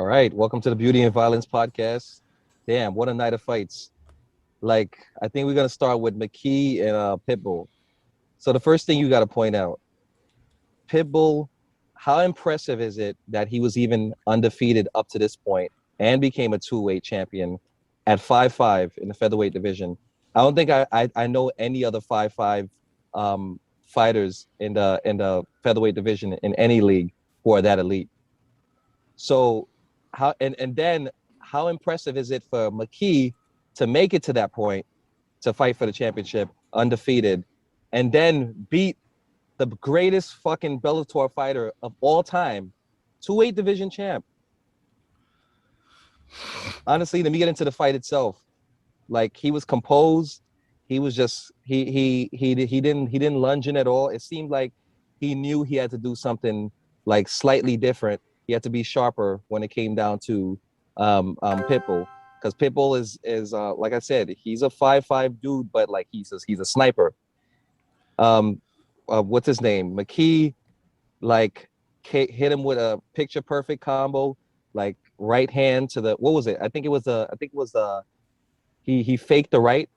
right, welcome to the Beauty and Violence podcast. Damn, what a night of fights. I think we're gonna start with McKee and Pitbull. So the first thing you got to point out, Pitbull, how impressive is it that he was even undefeated up to this point and became a two-weight champion at 5'5" in the featherweight division? I don't think I know any other 5'5" fighters in the featherweight division in any league who are that elite. So and then how impressive is it for McKee to make it to that point to fight for the championship undefeated and then beat the greatest fucking Bellator fighter of all time, two-weight division champ. Honestly, let me get into the fight itself. Like, he was composed. He was just he didn't lunge in at all. It seemed like he knew he had to do something like slightly different. He had to be sharper when it came down to Pitbull, because Pitbull is like I said, he's a 5'5" dude, but like he's a sniper. What's his name? McKee, like, hit him with a picture perfect combo, like right hand to the, what was it? I think it was he faked the right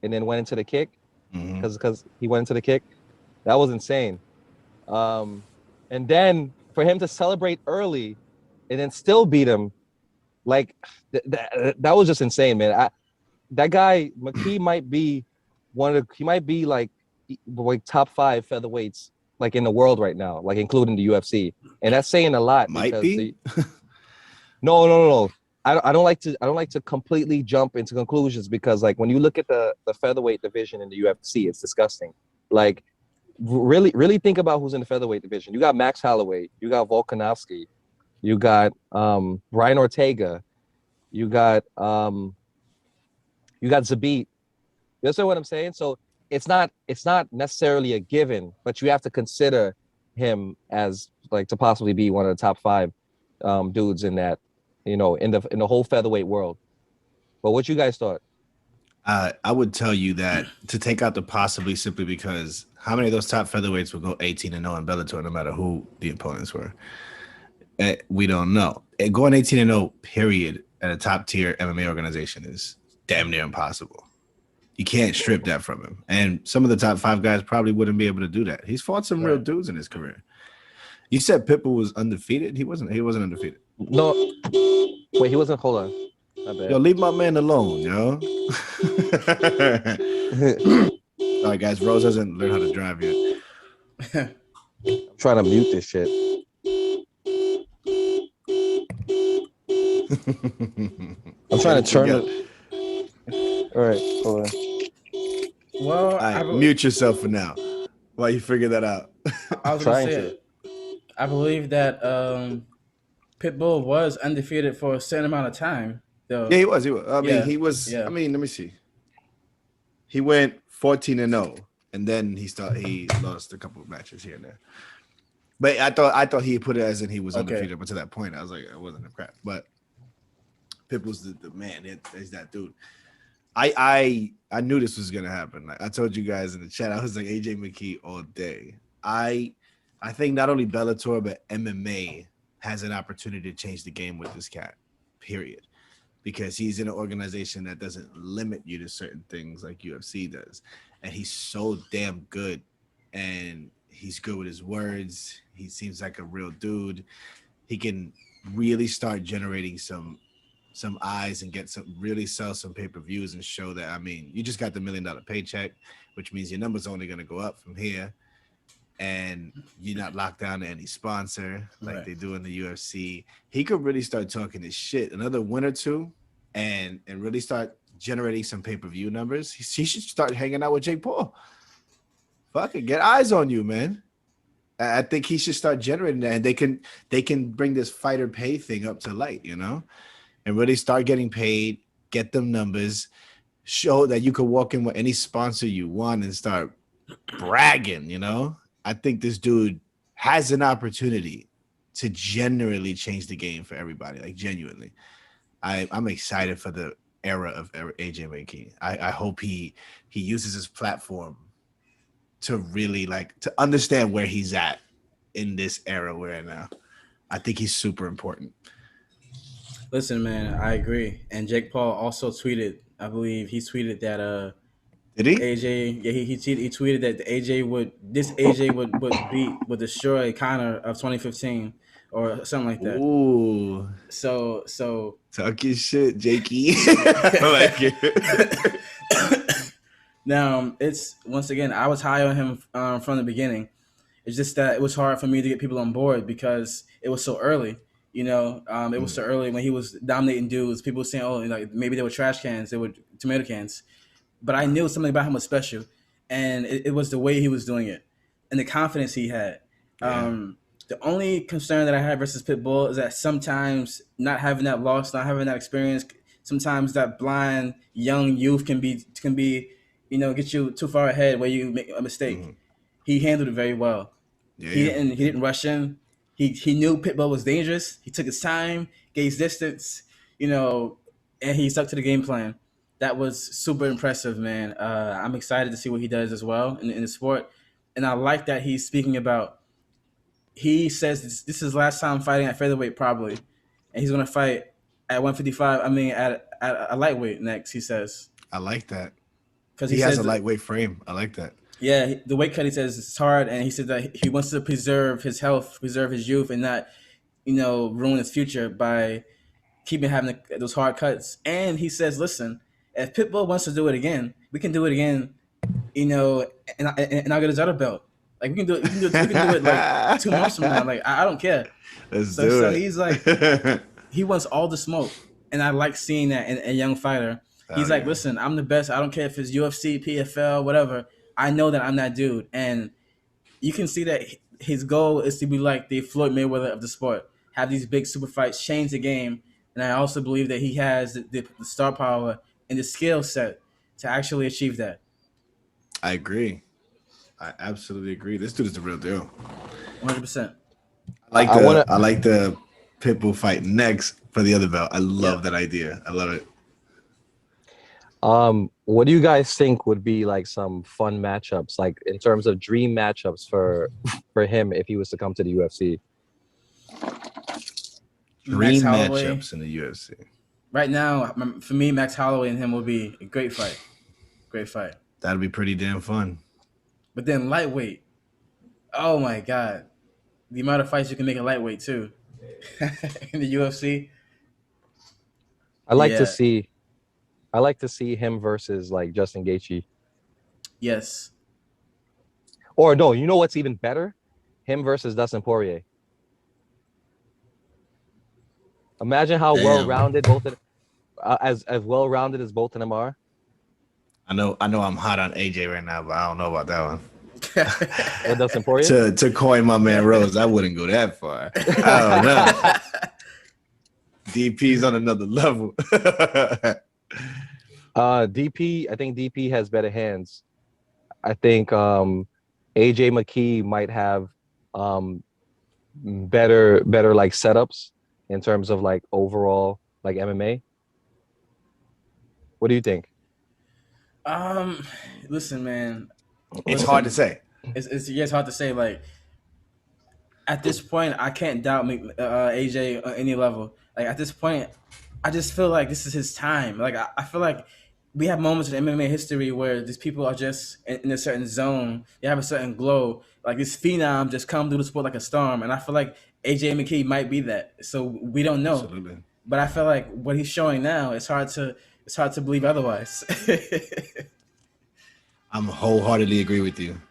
and then went into the kick because he went into the kick. That was insane. And then for him to celebrate early and then still beat him, like that was just insane, man. That guy McKee might be he might be like top 5 featherweights like in the world right now, like including the UFC, and that's saying a lot. Might be. No. I don't like to completely jump into conclusions, because like when you look at the featherweight division in the UFC, it's disgusting. Like, really think about who's in the featherweight division. You got Max Holloway, you got Volkanovski, you got Brian Ortega, you got Zabit. You understand what I'm saying? So it's not necessarily a given, but you have to consider him as like to possibly be one of the top 5 dudes in that, in the whole featherweight world. But what you guys thought? I would tell you that to take out the possibly, simply because how many of those top featherweights will go 18-0 in Bellator, no matter who the opponents were? We don't know. Going 18-0, period, at a top tier MMA organization is damn near impossible. You can't strip that from him. And some of the top 5 guys probably wouldn't be able to do that. He's fought some real dudes in his career. You said Pitbull was undefeated? He wasn't undefeated. No. Wait, he wasn't. Hold on. My bad. Yo, leave my man alone, yo. All right, guys. Rose hasn't learned how to drive yet. I'm trying to mute this shit. I'm trying to turn it. All right, hold on. Well, right, mute yourself for now while you figure that out. I was going to say, I believe that Pitbull was undefeated for a certain amount of time, though. Yeah, he was. I mean, he was. Yeah. I mean, let me see. He went 14-0, and then he lost a couple of matches here and there. But I thought he put it as in he was undefeated, but to that point, I was like, it wasn't a crap. But Pitbull's the man. He's that dude. I knew this was gonna happen. Like I told you guys in the chat, I was like J McKee all day. I think not only Bellator but MMA has an opportunity to change the game with this cat, period. Because he's in an organization that doesn't limit you to certain things like UFC does. And he's so damn good. And he's good with his words. He seems like a real dude. He can really start generating some eyes and really sell some pay-per-views and show that, I mean, you just got the $1 million paycheck, which means your number's only going to go up from here. And you're not locked down to any sponsor like they do in the UFC. He could really start talking his shit another win or two and really start generating some pay-per-view numbers. He should start hanging out with Jake Paul. Fucking get eyes on you, man. I think he should start generating that, and they can bring this fighter pay thing up to light, and really start getting paid, get them numbers, show that you could walk in with any sponsor you want and start bragging, I think this dude has an opportunity to genuinely change the game for everybody, like genuinely. I'm excited for the era of AJ McKee. I hope he uses his platform to really to understand where he's at in this era we're in now. I think he's super important. Listen, man, I agree. And Jake Paul also tweeted, I believe he tweeted that Did he? AJ, yeah, he tweeted that AJ would destroy Connor of 2015 or something like that. Ooh. So Talk your shit, Jakey. I like it. now it's once again I was high on him from the beginning. It's just that it was hard for me to get people on board because it was so early. It was so early when he was dominating dudes. People were saying, "Oh, like maybe they were trash cans, they were tomato cans." But I knew something about him was special, and it was the way he was doing it and the confidence he had. Yeah. The only concern that I have versus Pitbull is that sometimes not having that loss, not having that experience, sometimes that blind young youth can be get you too far ahead where you make a mistake. He handled it very well. Yeah. He didn't rush in. He knew Pitbull was dangerous. He took his time, gauged distance, and he stuck to the game plan. That was super impressive, man. I'm excited to see what he does as well in the sport, and I like that he's speaking about. He says this is his last time fighting at featherweight probably, and he's gonna fight at 155. I mean, at a lightweight next. He says. I like that Because he has a lightweight frame. I like that. Yeah, the weight cut, he says, it's hard, and he said that he wants to preserve his health, preserve his youth, and not, ruin his future by keeping having those hard cuts. And he says, listen, if Pitbull wants to do it again, we can do it again, and I'll get his other belt. Like we can do it like 2 months from now. Like I don't care. Let's do it. So he's like, he wants all the smoke, and I like seeing that in a young fighter. He's like, listen, I'm the best. I don't care if it's UFC, PFL, whatever. I know that I'm that dude. And you can see that his goal is to be like the Floyd Mayweather of the sport, have these big super fights, change the game. And I also believe that he has the star power and the skill set to actually achieve that. I agree. I absolutely agree. This dude is the real deal. 100%. I like the Pitbull fight next for the other belt. I love that idea. I love it. What do you guys think would be like some fun matchups, like in terms of dream matchups for him if he was to come to the UFC? Dream matchups in the UFC. Right now, for me, Max Holloway and him will be a great fight. Great fight. That'd be pretty damn fun. But then lightweight. Oh my God. The amount of fights you can make in lightweight too. In the UFC. I like to see him versus like Justin Gaethje. Yes. Or no, you know what's even better? Him versus Dustin Poirier. Imagine how well-rounded both of as well-rounded as both of them are. I know I'm hot on AJ right now, but I don't know about that one. What, Dustin Poirier? To coin my man Rose, I wouldn't go that far. I don't know. DP's on another level. DP, I think DP has better hands. I think AJ McKee might have better like setups in terms of like overall like MMA. What do you think? Listen, man. It's hard to say. It's hard to say. Like at this point, I can't doubt AJ on any level. Like at this point, I just feel like this is his time. Like I feel like we have moments in MMA history where these people are just in a certain zone. They have a certain glow. Like this phenom just come through the sport like a storm. And I feel like AJ McKee might be that. So we don't know. Absolutely. But I feel like what he's showing now, it's hard to believe otherwise. I'm wholeheartedly agree with you.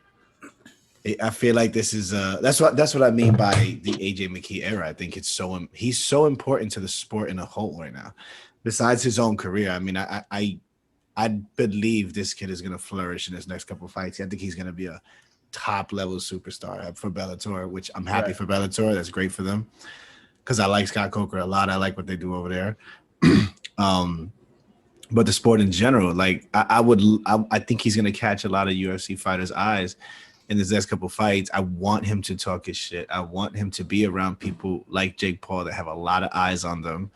I feel like this is that's what I mean by the AJ McKee era. I think he's so important to the sport in a whole right now. Besides his own career, I mean, I believe this kid is going to flourish in his next couple of fights. I think he's going to be a top level superstar for Bellator, which I'm happy for Bellator. That's great for them because I like Scott Coker a lot. I like what they do over there. But the sport in general, like I think he's going to catch a lot of UFC fighters' eyes in his next couple of fights. I want him to talk his shit. I want him to be around people like Jake Paul that have a lot of eyes on them.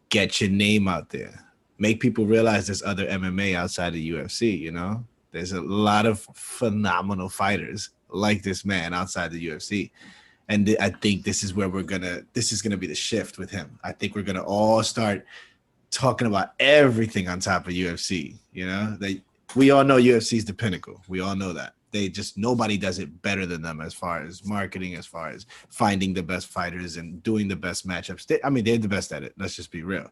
Get your name out there. Make people realize there's other MMA outside of UFC, you know? There's a lot of phenomenal fighters like this man outside the UFC. And I think this is where this is gonna be the shift with him. I think we're gonna all start talking about everything on top of UFC. You know, we all know UFC is the pinnacle. We all know that. Nobody does it better than them as far as marketing, as far as finding the best fighters and doing the best matchups. They're the best at it. Let's just be real.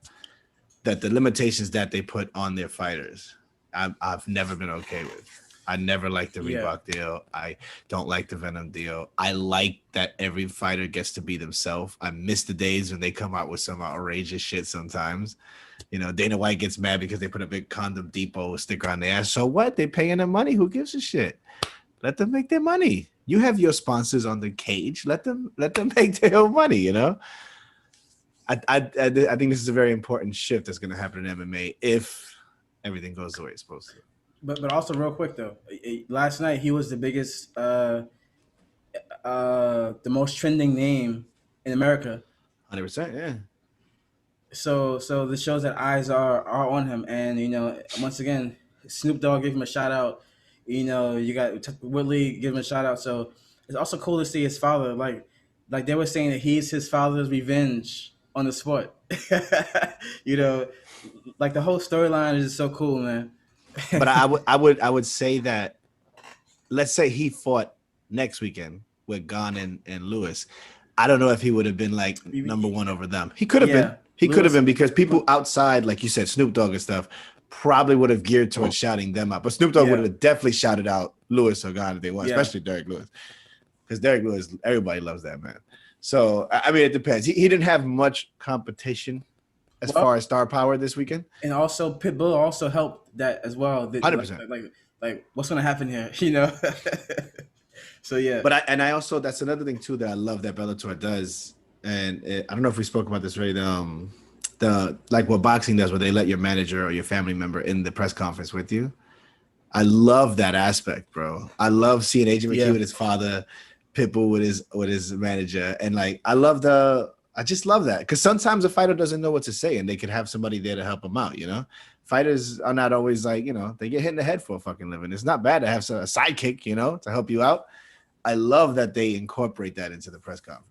That the limitations that they put on their fighters, I've never been okay with. I never liked the Reebok deal. I don't like the Venom deal. I like that every fighter gets to be themselves. I miss the days when they come out with some outrageous shit sometimes. You know, Dana White gets mad because they put a big Condom Depot sticker on their ass. So what? They're paying them money. Who gives a shit? Let them make their money. You have your sponsors on the cage. Let them make their own money, you know? I think this is a very important shift that's going to happen in MMA if everything goes the way it's supposed to. But also real quick though, last night he was the biggest, the most trending name in America. 100%, yeah. So this shows that eyes are on him, and you know, once again, Snoop Dogg gave him a shout out. You know, you got Woodley give him a shout out. So it's also cool to see his father, like they were saying that he's his father's revenge on the sport. You know, like the whole storyline is just so cool, man. But I would say that, let's say he fought next weekend with Gon and Lewis. I don't know if he would have been like number one over them. He could have been. He could have been, because people outside, like you said, Snoop Dogg and stuff, probably would have geared towards shouting them out. But Snoop Dogg would have definitely shouted out Lewis or Gon if they won, especially Derek Lewis. Because Derek Lewis, everybody loves that man. So, I mean, it depends. He didn't have much competition as far as star power this weekend. And also, Pitbull also helped that as well. 100%. Like what's going to happen here, you know? So, yeah. But I also, that's another thing, too, that I love that Bellator does. And I don't know if we spoke about this already. The like what boxing does, where they let your manager or your family member in the press conference with you. I love that aspect, bro. I love seeing AJ McKee with his father, Pitbull with his manager, and like I just love that, because sometimes a fighter doesn't know what to say, and they could have somebody there to help them out. You know, fighters are not always like, you know, they get hit in the head for a fucking living. It's not bad to have a sidekick, you know, to help you out. I love that they incorporate that into the press conference.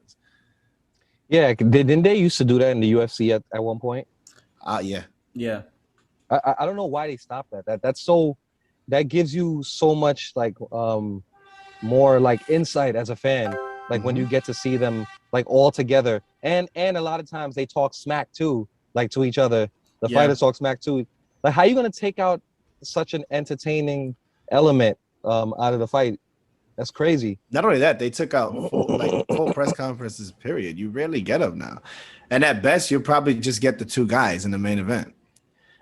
Yeah, didn't they used to do that in the UFC at one point? Yeah. I don't know why they stopped that. That gives you so much like more like insight as a fan. Like when you get to see them like all together, and a lot of times they talk smack too, like to each other. The fighters talk smack too. Like, how are you gonna take out such an entertaining element out of the fight? That's crazy. Not only that, they took out full press conferences, period. You rarely get them now. And at best, you'll probably just get the two guys in the main event.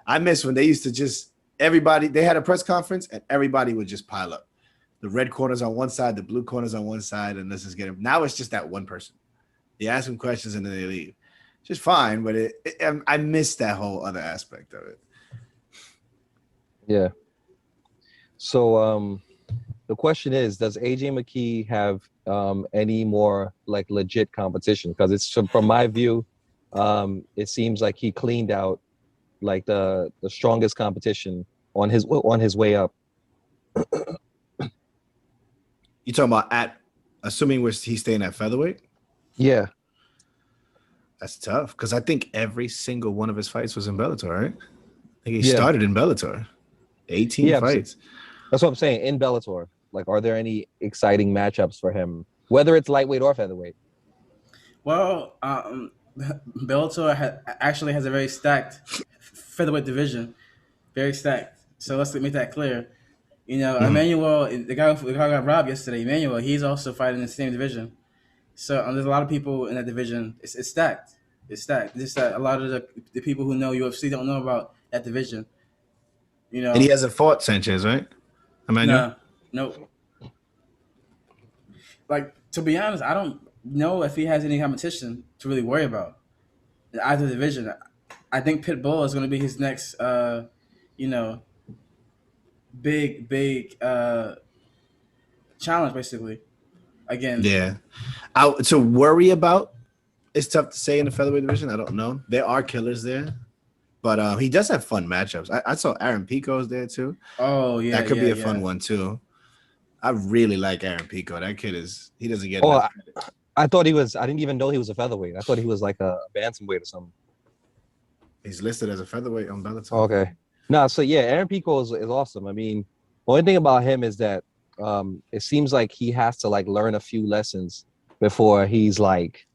I miss when they used to they had a press conference and everybody would just pile up. The red corners on one side, the blue corners on one side, and let's just get them. Now it's just that one person. They ask them questions and then they leave. Just fine, but I miss that whole other aspect of it. Yeah. So, the question is, does AJ McKee have any more like legit competition? Because it's from my view, it seems like he cleaned out like the strongest competition on his way up. You talking about assuming he's staying at featherweight? Yeah, that's tough, because I think every single one of his fights was in Bellator, right? I think he started in Bellator, 18 fights. That's what I'm saying, in Bellator. Like, are there any exciting matchups for him, whether it's lightweight or featherweight? Well, Bellator actually has a very stacked featherweight division, very stacked. So let's make that clear. You know, Emmanuel, the guy who got robbed yesterday, Emmanuel, he's also fighting in the same division. So there's a lot of people in that division. It's stacked. It's stacked. Just that a lot of the people who know UFC don't know about that division. You know, and he hasn't fought Sanchez, right? Emmanuel? No. Like, to be honest, I don't know if he has any competition to really worry about in either division. I think Pitbull is going to be his next, big challenge, basically. Again. Yeah. To worry about, it's tough to say in the featherweight division. I don't know. There are killers there. But he does have fun matchups. I saw Aaron Pico's there too. Oh, yeah. That could be a fun one too. I really like Aaron Pico. That kid he doesn't get I thought he was. I didn't even know he was a featherweight. I thought he was like a bantamweight or something. He's listed as a featherweight on Bellator. Okay. No, so yeah, Aaron Pico is awesome. I mean, only thing about him is that it seems like he has to like learn a few lessons before he's like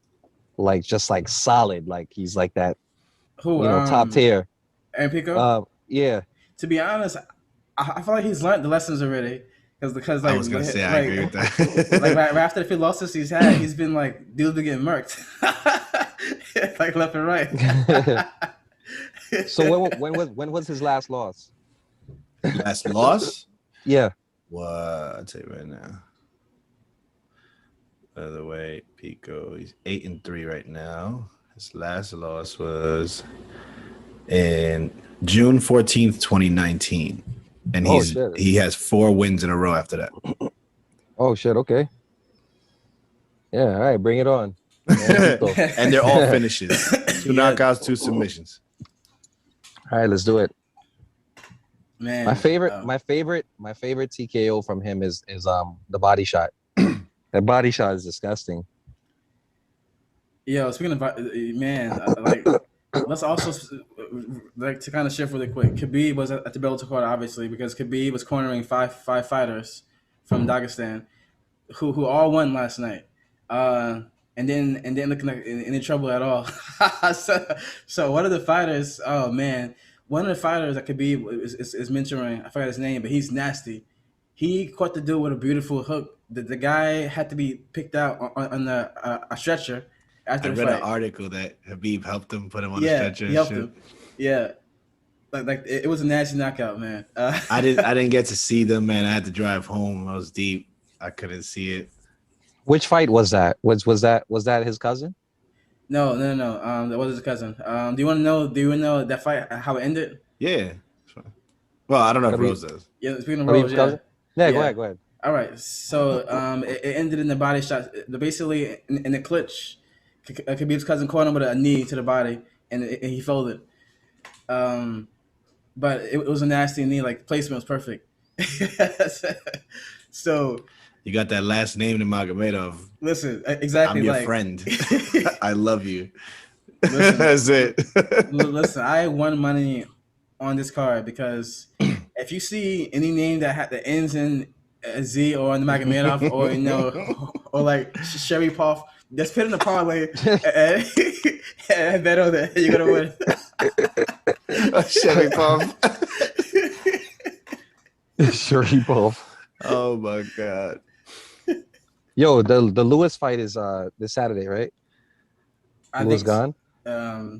just like solid. Like he's like that, Who? Top tier. Aaron Pico. Yeah. To be honest, I feel like he's learned the lessons already. Because like I was gonna say I agree with that. Like right after the few losses he's had, he's been like dudes been getting murked, like left and right. So when was his last loss? Last loss? Yeah. What? I'll tell you right now. By the way, Pico, he's 8-3 right now. His last loss was in June 14th, 2019. And he has 4 wins in a row after that. Oh shit, okay. Yeah, all right, bring it on. And they're all finishes. 2 knockouts, 2 submissions. All right, let's do it. Man, my favorite TKO from him is the body shot. That body shot is disgusting. Yo, speaking of man, like let's also like to kind of shift really quick. Khabib was at the Bellator card, obviously, because Khabib was cornering five fighters from Dagestan, who all won last night, and then looking like in any trouble at all. so one of the fighters, oh man, one of the fighters that Khabib is mentoring, I forgot his name, but he's nasty. He caught the dude with a beautiful hook. The guy had to be picked out on a stretcher. After I read an article that Khabib helped him put him on a stretcher. He helped him. Yeah, like it was a nasty knockout, man. I didn't get to see them, man. I had to drive home. I was deep. I couldn't see it. Which fight was that? Was that his cousin? No. That was his cousin. Do you want to know that fight, how it ended? Yeah. Well, I don't know if Rose does. Yeah, speaking of Rose, yeah. Yeah, go ahead. All right. So it ended in the body shot. Basically, in the clinch, Khabib's cousin caught him with a knee to the body, and he folded. But it was a nasty knee. Like placement was perfect. So you got that last name in Magomedov. Listen, exactly. I'm your friend. I love you. Listen, that's it. Listen, I won money on this card because if you see any name that ends in a Z or in the Magomedov or or like Sherry Puff, just put in the parlay and bet on that you're gonna win. Sherry Puff. Sherry Puff. Oh my god. Yo, the Lewis fight is this Saturday, right? Lewis gone. I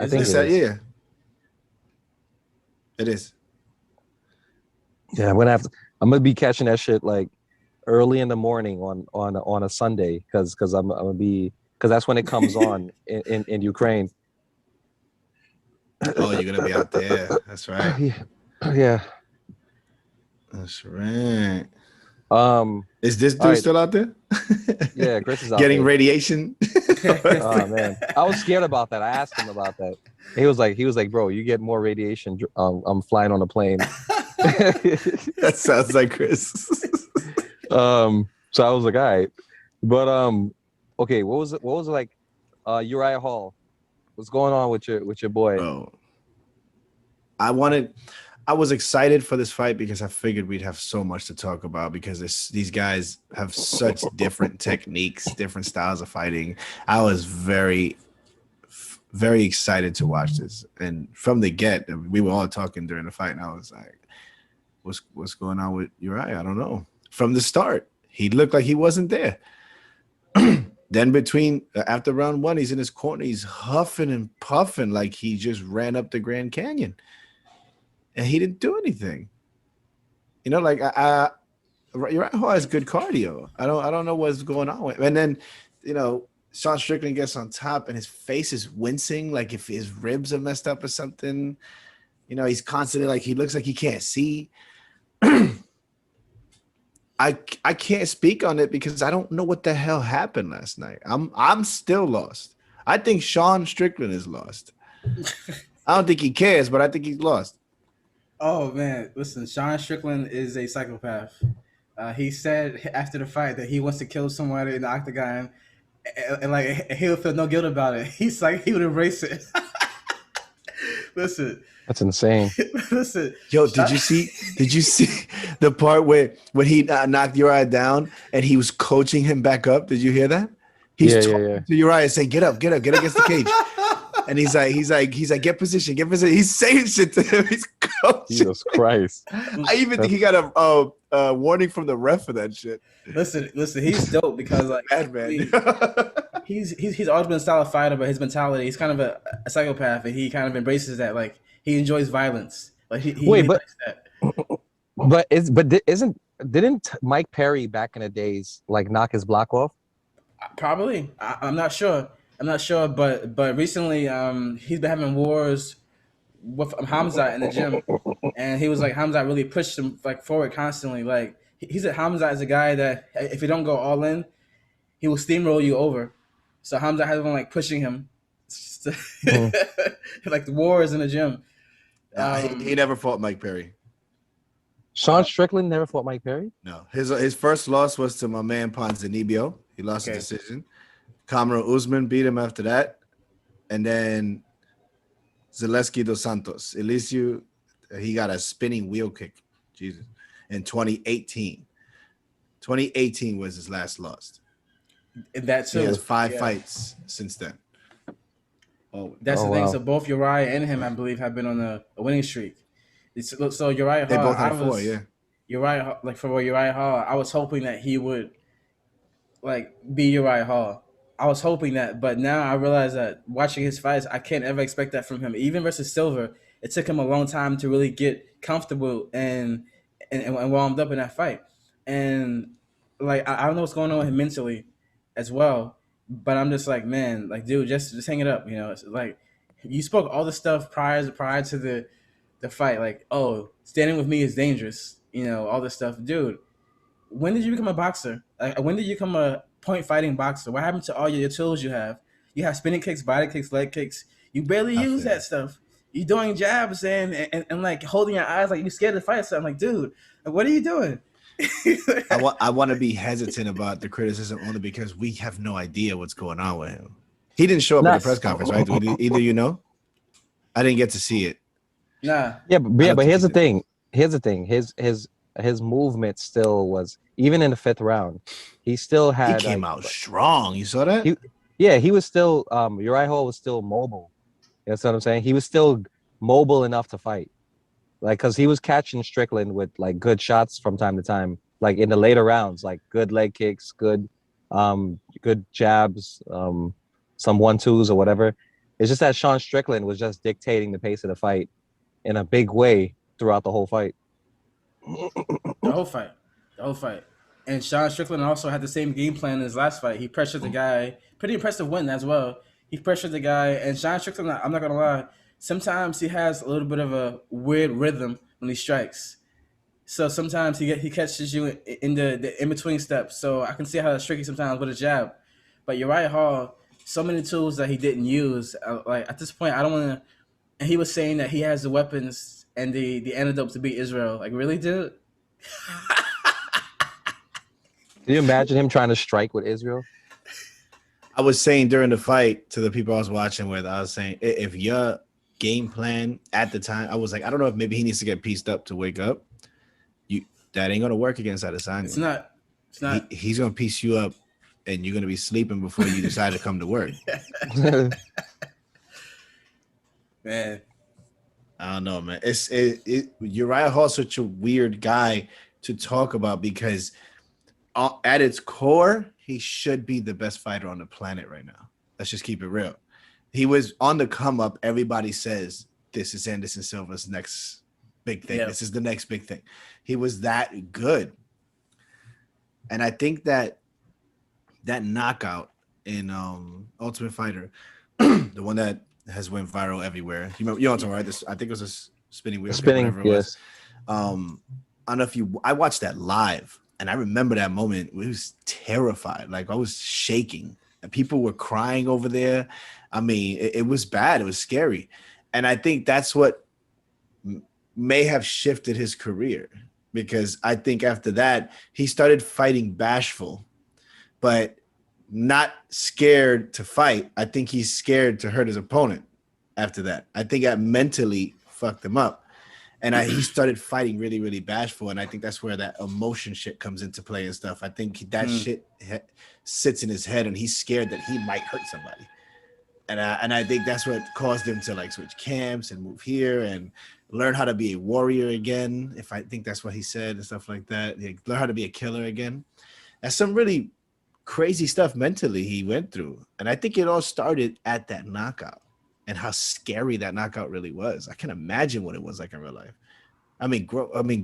think it is. Yeah. It is. Yeah, I'm gonna be catching that shit like early in the morning on a Sunday because that's when it comes on in Ukraine. Oh, you're gonna be out there. That's right. Yeah. That's right. Is this dude still out there? Yeah, Chris is out getting there. Radiation. Oh man, I was scared about that. I asked him about that. He was like, bro, you get more radiation. I'm flying on a plane. That sounds like Chris. So I was like, all right, but okay, what was it like? Uriah Hall, what's going on with your boy? Bro, I was excited for this fight because I figured we'd have so much to talk about because these guys have such different techniques, different styles of fighting. I was very, very excited to watch this. And from the get, we were all talking during the fight, and I was like, what's going on with Uriah? I don't know. From the start, he looked like he wasn't there. Then after round 1, he's in his corner, he's huffing and puffing like he just ran up the Grand Canyon. And he didn't do anything. Like Uriah Hall has good cardio. I don't know what's going on with him. And then, Sean Strickland gets on top and his face is wincing, like if his ribs are messed up or something. He's constantly like he looks like he can't see. I can't speak on it because I don't know what the hell happened last night. I'm still lost. I think Sean Strickland is lost. I don't think he cares, but I think he's lost. Oh man, listen, Sean Strickland is a psychopath. He said after the fight that he wants to kill somebody in the octagon, and like he would feel no guilt about it. He's like he would embrace it. Listen, That's insane. listen. Yo, did you see the part where when he knocked Uriah down and he was coaching him back up? Did you hear that? He's talking to Uriah saying, get up get against the cage. And he's like, get position. He's saying shit to him. He's coaching. Jesus Christ. I even think he got a warning from the ref for that shit. Listen, he's dope because like Bad man. he's always been a style of fighter, but his mentality, he's kind of a psychopath, and he kind of embraces that. Like he enjoys violence. Like he Wait, likes that. Didn't Mike Perry back in the days like knock his block off? Probably. I'm not sure. But recently, he's been having wars with Hamzat in the gym, and he was like Hamzat really pushed him like forward constantly. Like he said, Hamzat is a guy that if you don't go all in, he will steamroll you over. So Hamzat has been like pushing him, like the wars in the gym. He never fought Mike Perry. Sean Strickland never fought Mike Perry? No. His first loss was to my man Ponzinibbio. He lost a decision. Kamaru Usman beat him after that. And then Zaleski dos Santos. Eliseu, he got a spinning wheel kick. Jesus. In 2018. 2018 was his last loss. That too. He has 5 fights since then. That's the thing. So both Uriah and him, I believe, have been on a winning streak. So Uriah Hall, they both had 4, yeah. Uriah, like for Uriah Hall, I was hoping that he would like be Uriah Hall. I was hoping that, but now I realize that watching his fights, I can't ever expect that from him. Even versus Silver, it took him a long time to really get comfortable and warmed up in that fight. And like I don't know what's going on with him mentally as well, but I'm just like, man, like dude, just hang it up, you know. It's like you spoke all the stuff prior to the fight, like, oh, standing with me is dangerous, you know, all this stuff, dude. When did you become a boxer? Like, when did you become a point fighting boxer? What happened to all your tools you have? You have spinning kicks, body kicks, leg kicks. You barely use that stuff. You're doing jabs and like holding your eyes like you're scared to fight something. Like, dude, like, what are you doing? I want to be hesitant about the criticism only because we have no idea what's going on with him. He didn't show up at the press conference, right? Either you know? I didn't get to see it. Nah. But here's the thing. His movement still was, even in the 5th round, he still had. He came out strong. You saw that? He was still. Uriah Hall was still mobile. That's what I'm saying. He was still mobile enough to fight, like because he was catching Strickland with like good shots from time to time, like in the later rounds, like good leg kicks, good jabs, some 1-2s or whatever. It's just that Sean Strickland was just dictating the pace of the fight in a big way throughout the whole fight. The whole fight. And Sean Strickland also had the same game plan in his last fight. He pressured the guy. Pretty impressive win as well. He pressured the guy. And Sean Strickland, I'm not going to lie, sometimes he has a little bit of a weird rhythm when he strikes. So sometimes he catches you in the in-between steps. So I can see how that's tricky sometimes with a jab. But Uriah Hall, so many tools that he didn't use. Like at this point, I don't want to. And he was saying that he has the weapons and the antidote to beat Israel. Like, really, dude? Can you imagine him trying to strike with Israel? I was saying during the fight to the people I was watching with, I was saying, if your game plan at the time, I was like, I don't know if maybe he needs to get pieced up to wake up. That ain't going to work against Adesanya. It's not. He's going to piece you up, and you're going to be sleeping before you decide to come to work. Man. I don't know, man. Uriah Hall's such a weird guy to talk about because at its core, he should be the best fighter on the planet right now. Let's just keep it real. He was on the come up. Everybody says this is Anderson Silva's next big thing. Yep. This is the next big thing. He was that good. And I think that knockout in Ultimate Fighter, the one that has went viral everywhere. You know what I'm talking about, right? I think it was a spinning wheel. Yes. I don't know if I watched that live, and I remember that moment. It was terrified. Like I was shaking, and people were crying over there. I mean, it was bad. It was scary, and I think that's what may have shifted his career because I think after that he started fighting bashful, but not scared to fight. I think he's scared to hurt his opponent after that. I think that mentally fucked him up. And he started fighting really, really bashful. And I think that's where that emotion shit comes into play and stuff. I think that shit sits in his head and he's scared that he might hurt somebody. And I think that's what caused him to like switch camps and move here and learn how to be a warrior again. If I think that's what he said and stuff like that. Learn how to be a killer again. That's some really crazy stuff mentally he went through. And I think it all started at that knockout and how scary that knockout really was. I can imagine what it was like in real life. I mean,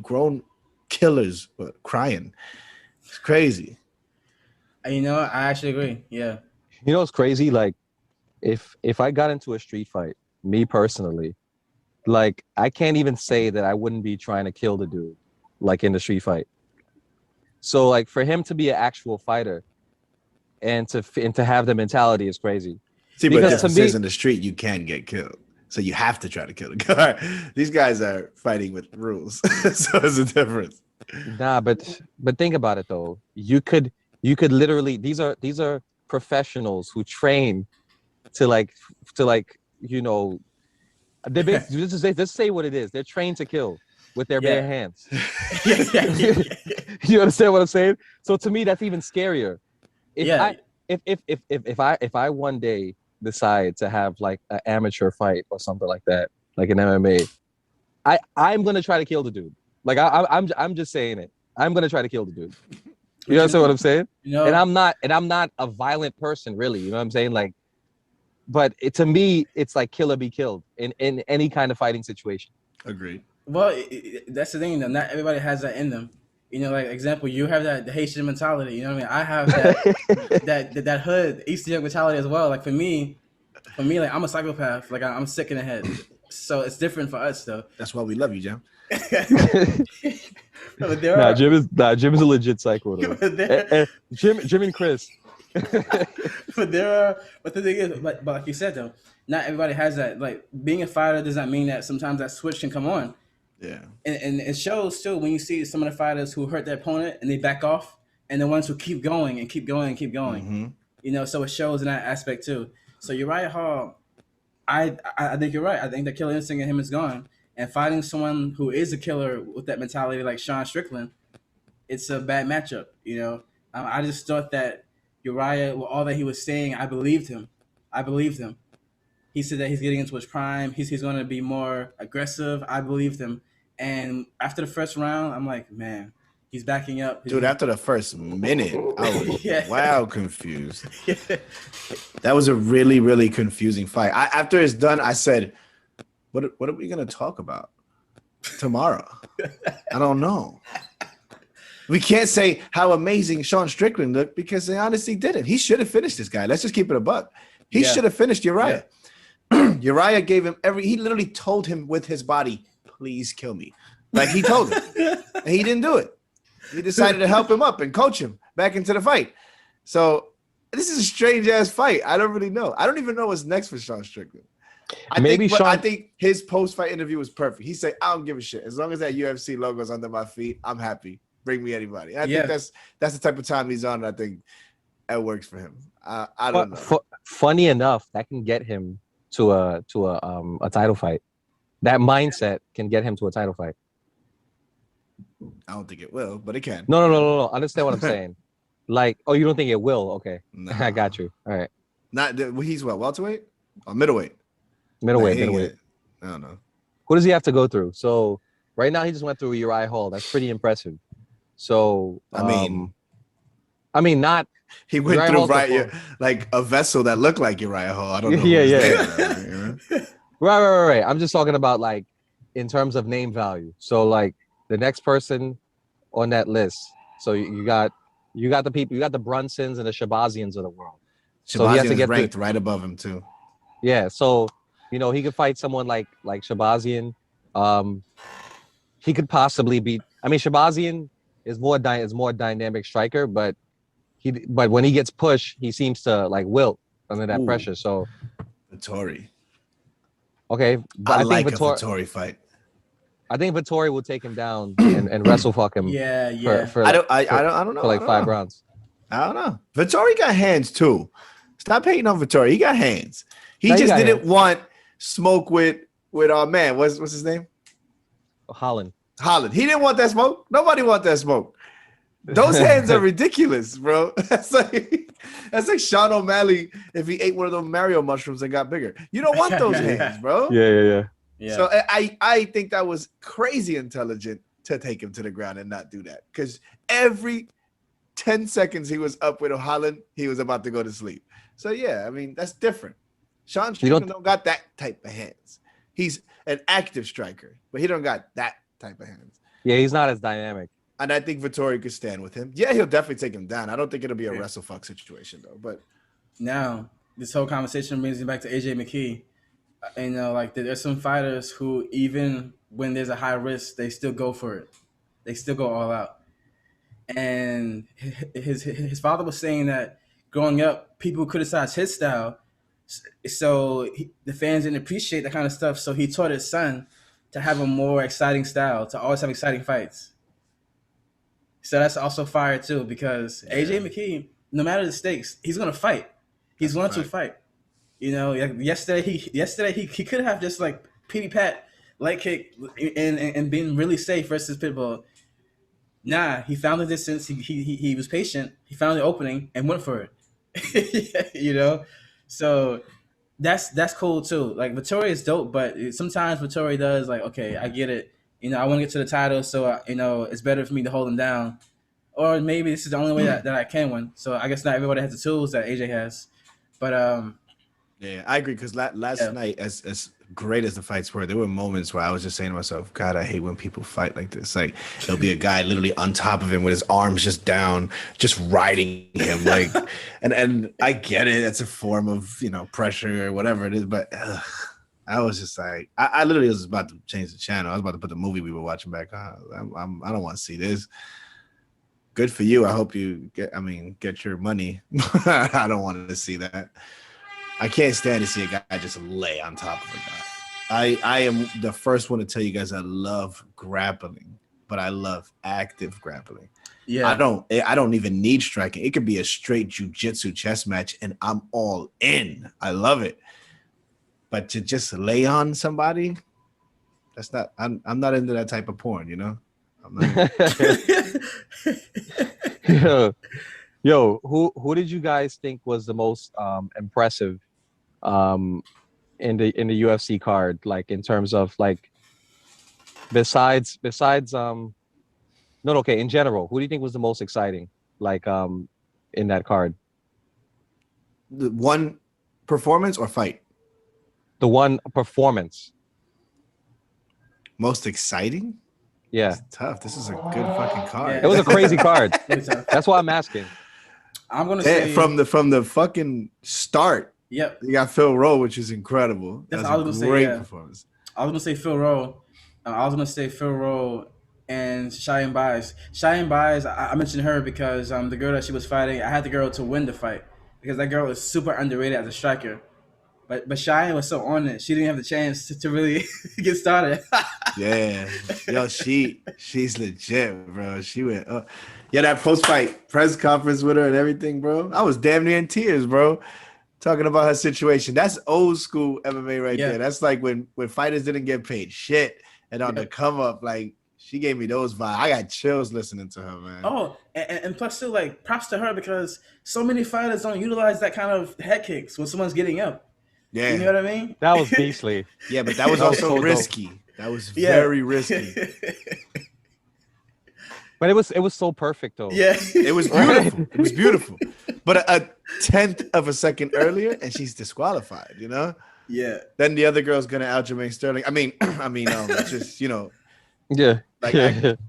grown killers were crying. It's crazy. You know, I actually agree. Yeah. You know what's crazy? Like, if I got into a street fight, me personally, like, I can't even say that I wouldn't be trying to kill the dude, like in the street fight. So, like, for him to be an actual fighter and to have the mentality is crazy. See, but difference is in the street, you can get killed. So you have to try to kill the guy. These guys are fighting with rules. So there's a difference. Nah, but think about it though. You could literally, these are professionals who train to like you know, they just say what it is. They're trained to kill with their bare hands. You understand what I'm saying? So to me, that's even scarier. If I one day decide to have like an amateur fight or something like that, like an MMA, I'm gonna try to kill the dude. Like I'm just saying it. I'm gonna try to kill the dude. You understand what I'm saying? You know, and I'm not a violent person, really. You know what I'm saying? Like, but to me, it's like kill or be killed in any kind of fighting situation. Agreed. Well, that's the thing though. Not everybody has that in them. You know, like example, you have that the Haitian mentality. You know what I mean? I have that that hood Eastern Young mentality as well. Like for me, like I'm a psychopath. Like I'm sick in the head. So it's different for us though. That's why we love you, Jim. Jim is a legit psycho though. Jim and Chris. But the thing is, but like you said though, not everybody has that. Like being a fighter does not mean that sometimes that switch can come on. Yeah. And it shows too when you see some of the fighters who hurt their opponent and they back off, and the ones who keep going and keep going and keep going. Mm-hmm. You know, so it shows in that aspect too. So Uriah Hall, I think you're right. I think the killer instinct in him is gone. And fighting someone who is a killer with that mentality like Sean Strickland, it's a bad matchup. You know, I just thought that Uriah, with all that he was saying, I believed him. He said that he's getting into his prime. He's going to be more aggressive. I believed him. And after the first round, I'm like, man, he's backing up. Dude, after the first minute, I was confused. That was a really, really confusing fight. After it's done, I said, what are we going to talk about tomorrow? I don't know. We can't say how amazing Sean Strickland looked because they honestly didn't. He should have finished this guy. Let's just keep it a buck. He should have finished Uriah. Yeah. Uriah gave him he literally told him with his body, please kill me. Like he told him. And he didn't do it. He decided to help him up and coach him back into the fight. So this is a strange ass fight. I don't really know. I don't even know what's next for Sean Strickland. I think his post-fight interview was perfect. He said, I don't give a shit. As long as that UFC logo is under my feet, I'm happy. Bring me anybody. I think that's the type of time he's on. I think it works for him. I don't know. Funny enough, that can get him to a title fight. That mindset can get him to a title fight. I don't think it will, but it can. No. Understand what I'm saying? Like, oh, you don't think it will? Okay, no. I got you. All right. He's what, welterweight or middleweight? Middleweight. I don't know. Who does he have to go through? So right now he just went through Uriah Hall. That's pretty impressive. So I mean, not he went Uriah through like a vessel that looked like Uriah Hall. I don't know. Yeah. Right. I'm just talking about like in terms of name value. So like the next person on that list. So you got the people, you got the Brunsons and the Shabazians of the world. So he has to get ranked right above him too. Yeah. So you know he could fight someone like Shabazian. He could possibly beat. I mean, Shabazian is more dynamic striker, but when he gets pushed, he seems to like wilt under that pressure. So Vettori. Okay, but I like a Vettori fight. I think Vettori will take him down and wrestle fuck him. Yeah. For I don't know. For like I don't 5 know. rounds. I don't know. Vettori got hands too. Stop hating on Vettori. He got hands. He No, he just got didn't hands. want smoke with our man. What's his name? Holland. Holland. He didn't want that smoke. Nobody want that smoke. Those hands are ridiculous, bro. That's like Sean O'Malley if he ate one of those Mario mushrooms and got bigger. You don't want those hands, bro. Yeah. So I think that was crazy intelligent to take him to the ground and not do that. Because every 10 seconds he was up with Holland, he was about to go to sleep. So yeah, I mean, that's different. Sean Strickland don't got that type of hands. He's an active striker, but he don't got that type of hands. Yeah, he's not as dynamic. And I think Vettori could stand with him. Yeah, he'll definitely take him down. I don't think it'll be a wrestle fuck situation though. But now this whole conversation brings me back to J McKee. And like there's some fighters who even when there's a high risk, they still go for it. They still go all out. And his father was saying that growing up, people criticized his style, so the fans didn't appreciate that kind of stuff. So he taught his son to have a more exciting style, to always have exciting fights. So that's also fire too, because AJ McKee, no matter the stakes, he's gonna fight. He's going to fight. You know, yesterday he could have just like pity pat leg kick and been really safe versus Pitbull. Nah, he found the distance. He was patient. He found the opening and went for it. You know, so that's cool too. Like Vettori is dope, but sometimes Vettori does like, okay, I get it. You know, I want to get to the title, so it's better for me to hold him down, or maybe this is the only way that I can win. So I guess not everybody has the tools that AJ has, but yeah, I agree. Because last night, as great as the fights were, there were moments where I was just saying to myself, God, I hate when people fight like this. Like, there'll be a guy literally on top of him with his arms just down, just riding him. Like, and I get it. It's a form of, pressure or whatever it is. But I was just like, I literally was about to change the channel. I was about to put the movie we were watching back on. I don't want to see this. Good for you. I hope you get your money. I don't want to see that. I can't stand to see a guy just lay on top of a guy. I am the first one to tell you guys I love grappling, but I love active grappling. Yeah. I don't even need striking. It could be a straight jiu-jitsu chess match and I'm all in. I love it. But to just lay on somebody, that's not I'm not into that type of porn, I'm not Yo, who did you guys think was the most impressive in the UFC card, like in terms of like besides in general, who do you think was the most exciting like in that card? The one performance or fight? The one performance. Most exciting? Yeah. It's tough. This is a good fucking card. It was a crazy card. That's why I'm asking. I'm gonna say from the fucking start. Yep. You got Phil Rowe, which is incredible. That's a great performance. I was gonna say Phil Rowe. Phil Rowe and Cheyenne Baez. Cheyenne Baez, I mentioned her because the girl that she was fighting, I had the girl to win the fight because that girl was super underrated as a striker. But Cheyenne was so on it, she didn't have the chance to really get started. Yeah. Yo, she's legit, bro. She went that post-fight press conference with her and everything, bro. I was damn near in tears, bro. Talking about her situation. That's old school MMA right there. That's like when fighters didn't get paid shit and on the come up, like she gave me those vibes. I got chills listening to her, man. Oh, and plus too, like props to her because so many fighters don't utilize that kind of head kicks when someone's getting up. Yeah. You know what I mean? That was beastly. Yeah, but that was also risky. That was very risky. But it was so perfect though. Yeah. It was beautiful. It was beautiful. But a 10th of a second earlier and she's disqualified, Yeah. Then the other girl's gonna out Jermaine Sterling. Just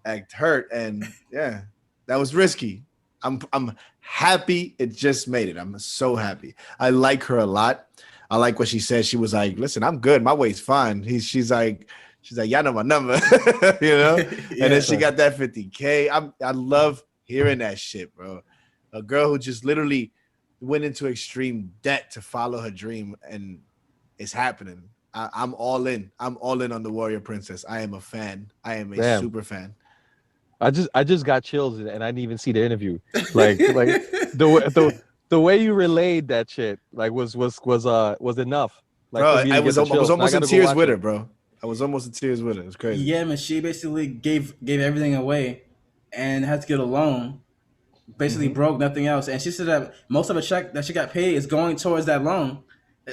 act hurt, and that was risky. I'm happy it just made it. I'm so happy. I like her a lot. I like what she said. She was like, "Listen, I'm good. My weight's fine." She's like, "Y'all know my number," And then she got that 50K. I love hearing that shit, bro. A girl who just literally went into extreme debt to follow her dream, and it's happening. I'm all in. I'm all in on the Warrior Princess. I am a fan. I am a super fan. I just got chills and I didn't even see the interview. Like the way you relayed that shit was enough. Like bro, for me to get the chills. I was almost in tears with her, it. bro. I was almost in tears with her. It was crazy. Yeah, man. She basically gave everything away and had to get a loan. Basically broke, nothing else. And she said that most of the check that she got paid is going towards that loan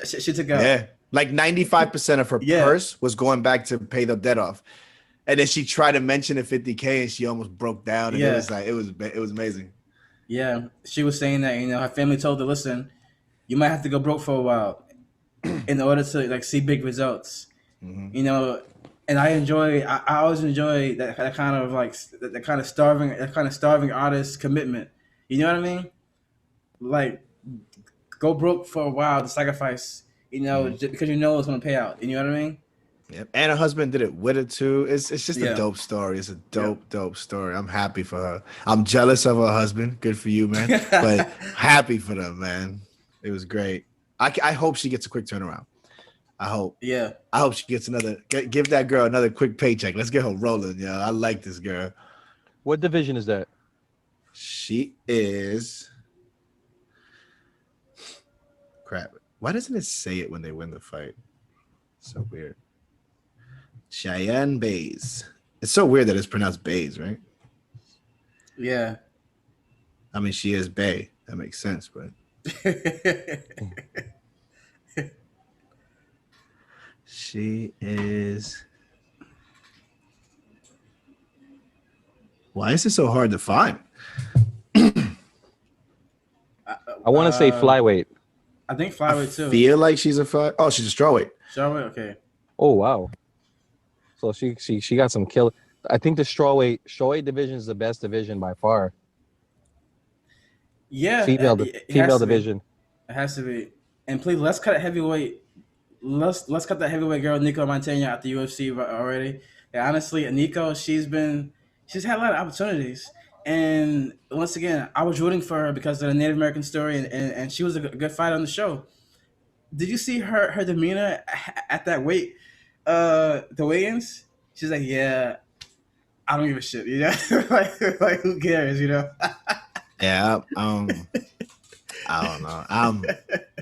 she took out. Yeah, like 95% of her purse was going back to pay the debt off. And then she tried to mention the 50K and she almost broke down. And it was like, it was amazing. Yeah. She was saying that, her family told her, listen, you might have to go broke for a while in order to like see big results. And I always enjoy that kind of like that kind of starving artist commitment. You know what I mean? Like go broke for a while to sacrifice, just because it's gonna pay out. You know what I mean? Yep. And her husband did it with her too. It's just a dope story. It's a dope story. I'm happy for her. I'm jealous of her husband. Good for you, man. But happy for them, man. It was great. I hope she gets a quick turnaround. I hope. Yeah. I hope she gets give that girl another quick paycheck. Let's get her rolling. Yeah, I like this girl. What division is that? She is. Crap. Why doesn't it say it when they win the fight? So weird. Cheyenne Bays. It's so weird that it's pronounced Bays, right? Yeah. I mean, she is Bay. That makes sense, but. She is. Why is it so hard to find? I want to say flyweight. I think flyweight too. Feel like she's a fly. Oh, she's a strawweight. Strawweight, okay. Oh wow. So she got some kill. I think the strawweight division is the best division by far. Yeah, female division. It has to be. And please, let's cut a heavyweight. Let's cut that heavyweight girl Nico Montenegro at the UFC already. Yeah, honestly, Nico, she's had a lot of opportunities. And once again, I was rooting for her because of the Native American story, and she was a good fighter on the show. Did you see her demeanor at that weight, the weigh-ins? She's like, yeah, I don't give a shit, like who cares, Yeah, I don't know.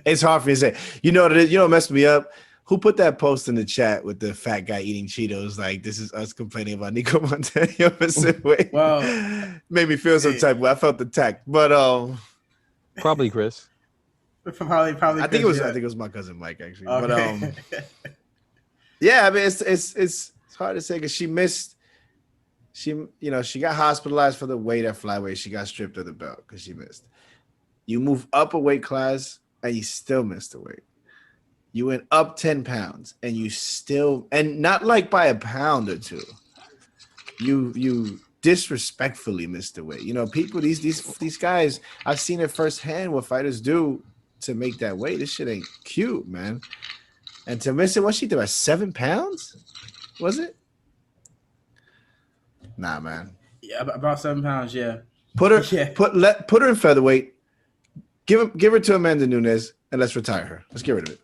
It's hard for me to say. You know what messed me up? Who put that post in the chat with the fat guy eating Cheetos? Like, this is us complaining about Nico Montenegro missing weight. Well, made me feel some type of way. I felt attacked, but probably Chris. Probably. I think it was my cousin Mike actually. Okay. But yeah, I mean it's hard to say because she missed. She got hospitalized for the weight at flyweight. She got stripped of the belt because she missed. You move up a weight class and you still missed the weight. You went up 10 pounds and you still, and not like by a pound or two. You disrespectfully missed the weight. People, these guys, I've seen it firsthand what fighters do to make that weight. This shit ain't cute, man. And to miss it, what she did, about 7 pounds? Was it? Nah, man. Yeah, about 7 pounds. Yeah. Put her in featherweight. Give her to Amanda Nunes and let's retire her. Let's get rid of it.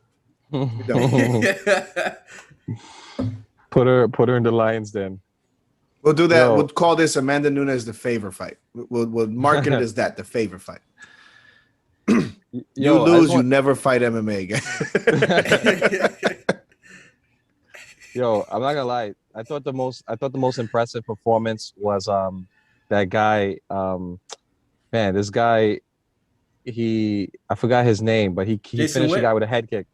Put her in the Lions Den. We'll do that. We'll call this Amanda Nunes the favor fight. We'll market it as that, the favor fight. You lose, you never fight MMA again. Yo, I'm not gonna lie. I thought the most impressive performance was that guy. This guy. I forgot his name, but he finished the guy with a head kick.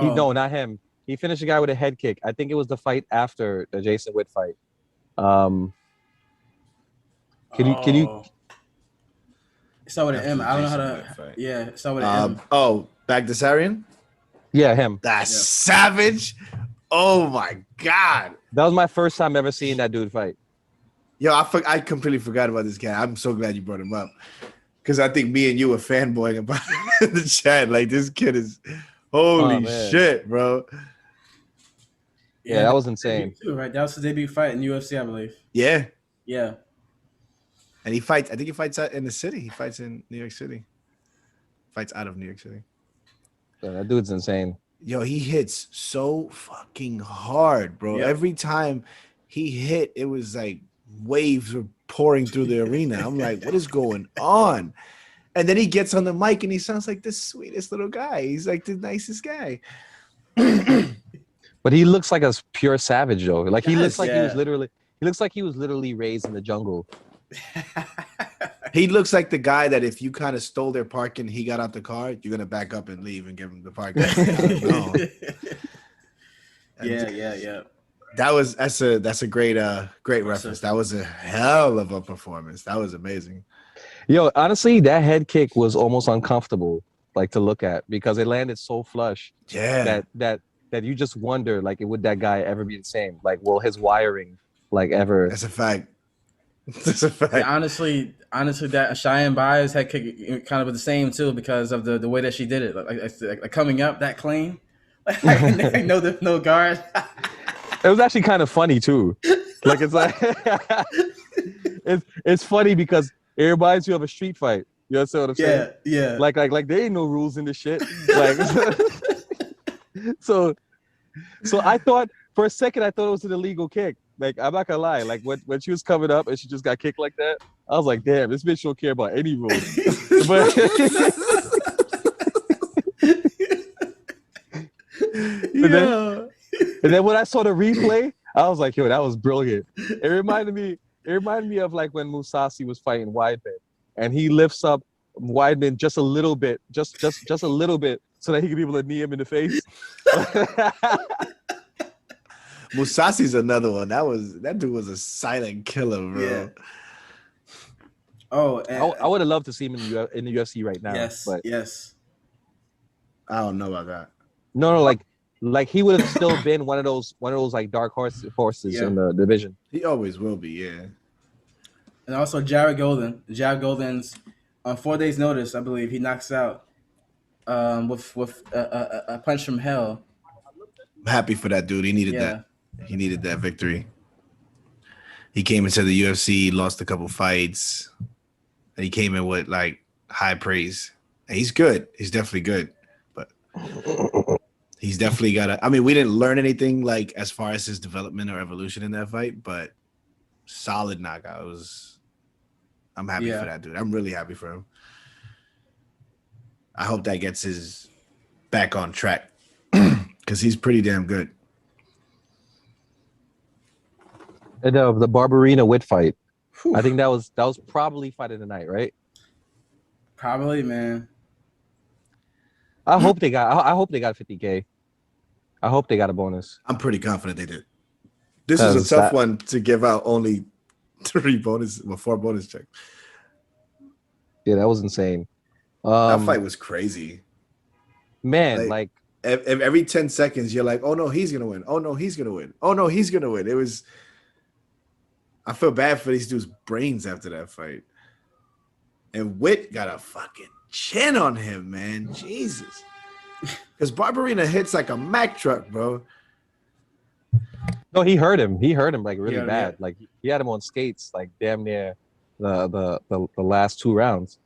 No, not him. He finished the guy with a head kick. I think it was the fight after the Jason Witt fight. Can you? Start with an M. I don't know how to. Yeah, start with an M. Baghdasarian. Yeah, him. That's savage. Oh my god. That was my first time ever seeing that dude fight. Yo, I completely forgot about this guy. I'm so glad you brought him up. Because I think me and you were fanboying about it in the chat. Like, this kid is holy shit, bro. Yeah, that was insane. Too, right? That was his debut fight in UFC, I believe. Yeah. Yeah. And he fights, I think he fights out in the city. He fights in New York City. Fights out of New York City. Yeah, that dude's insane. Yo, he hits so fucking hard, bro. Yep. Every time he hit, it was like waves were pouring through the arena. I'm like, what is going on? And then he gets on the mic and he sounds like the sweetest little guy. He's like the nicest guy. But he looks like a pure savage, though. Like he looks like Yeah. he looks like he was literally raised in the jungle. He looks like the guy that if you kind of stole their parking, he got out the car, you're gonna back up and leave and give him the parking. No. Yeah. That's a great reference. That was a hell of a performance. That was amazing. Yo, honestly, that head kick was almost uncomfortable, like to look at, because it landed so flush. Yeah. That you just wonder, like, would that guy ever be the same? Like, will his wiring, like, ever? That's a fact. That's a fact. Yeah, honestly, that Cheyenne Baez head kick kind of was the same too because of the way that she did it. Like coming up that clean, like no guard. It was actually kind of funny too. Like it's like it's funny because it reminds you of a street fight. You understand what I'm saying? Yeah. Like there ain't no rules in this shit. Like so I thought for a second it was an illegal kick. Like I'm not gonna lie. Like when she was coming up and she just got kicked like that, I was like, damn, this bitch don't care about any rules. But and then when I saw the replay, I was like, yo, that was brilliant. It reminded me of like when Musasi was fighting Weidman, and he lifts up Weidman just a little bit, just a little bit, so that he could be able to knee him in the face. Musasi's another one. That dude was a silent killer, bro. Yeah. Oh, I would have loved to see him in the UFC right now. Yes, but yes. I don't know about that. No, like he would have still been one of those like dark horses in the division. He always will be, yeah. And also Jared Golden. Jared Golden's on 4 days' notice, I believe, he knocks out with a punch from hell. I'm happy for that dude. He needed that. He needed that victory. He came into the UFC, lost a couple fights, and he came in with like high praise. And he's good. He's definitely good, but he's definitely got. I mean, we didn't learn anything like as far as his development or evolution in that fight, but solid knockout. I'm happy for that dude. I'm really happy for him. I hope that gets his back on track because he's pretty damn good. And the Barberina Witt fight, I think that was probably fight of the night, right? Probably, man. I hope they got 50K. I hope they got a bonus. I'm pretty confident they did. This is a tough one to give out only 4 bonus checks. Yeah, that was insane. That fight was crazy. Man, like every 10 seconds, you're like, oh no, he's gonna win. Oh no, he's gonna win. Oh no, he's gonna win. It was. I feel bad for these dudes' brains after that fight. And Witt got a fucking chin on him, man. Jesus. Because Barberina hits like a Mack truck, bro. No, he hurt him. He hurt him like really bad. Like he had him on skates, like damn near the last 2 rounds.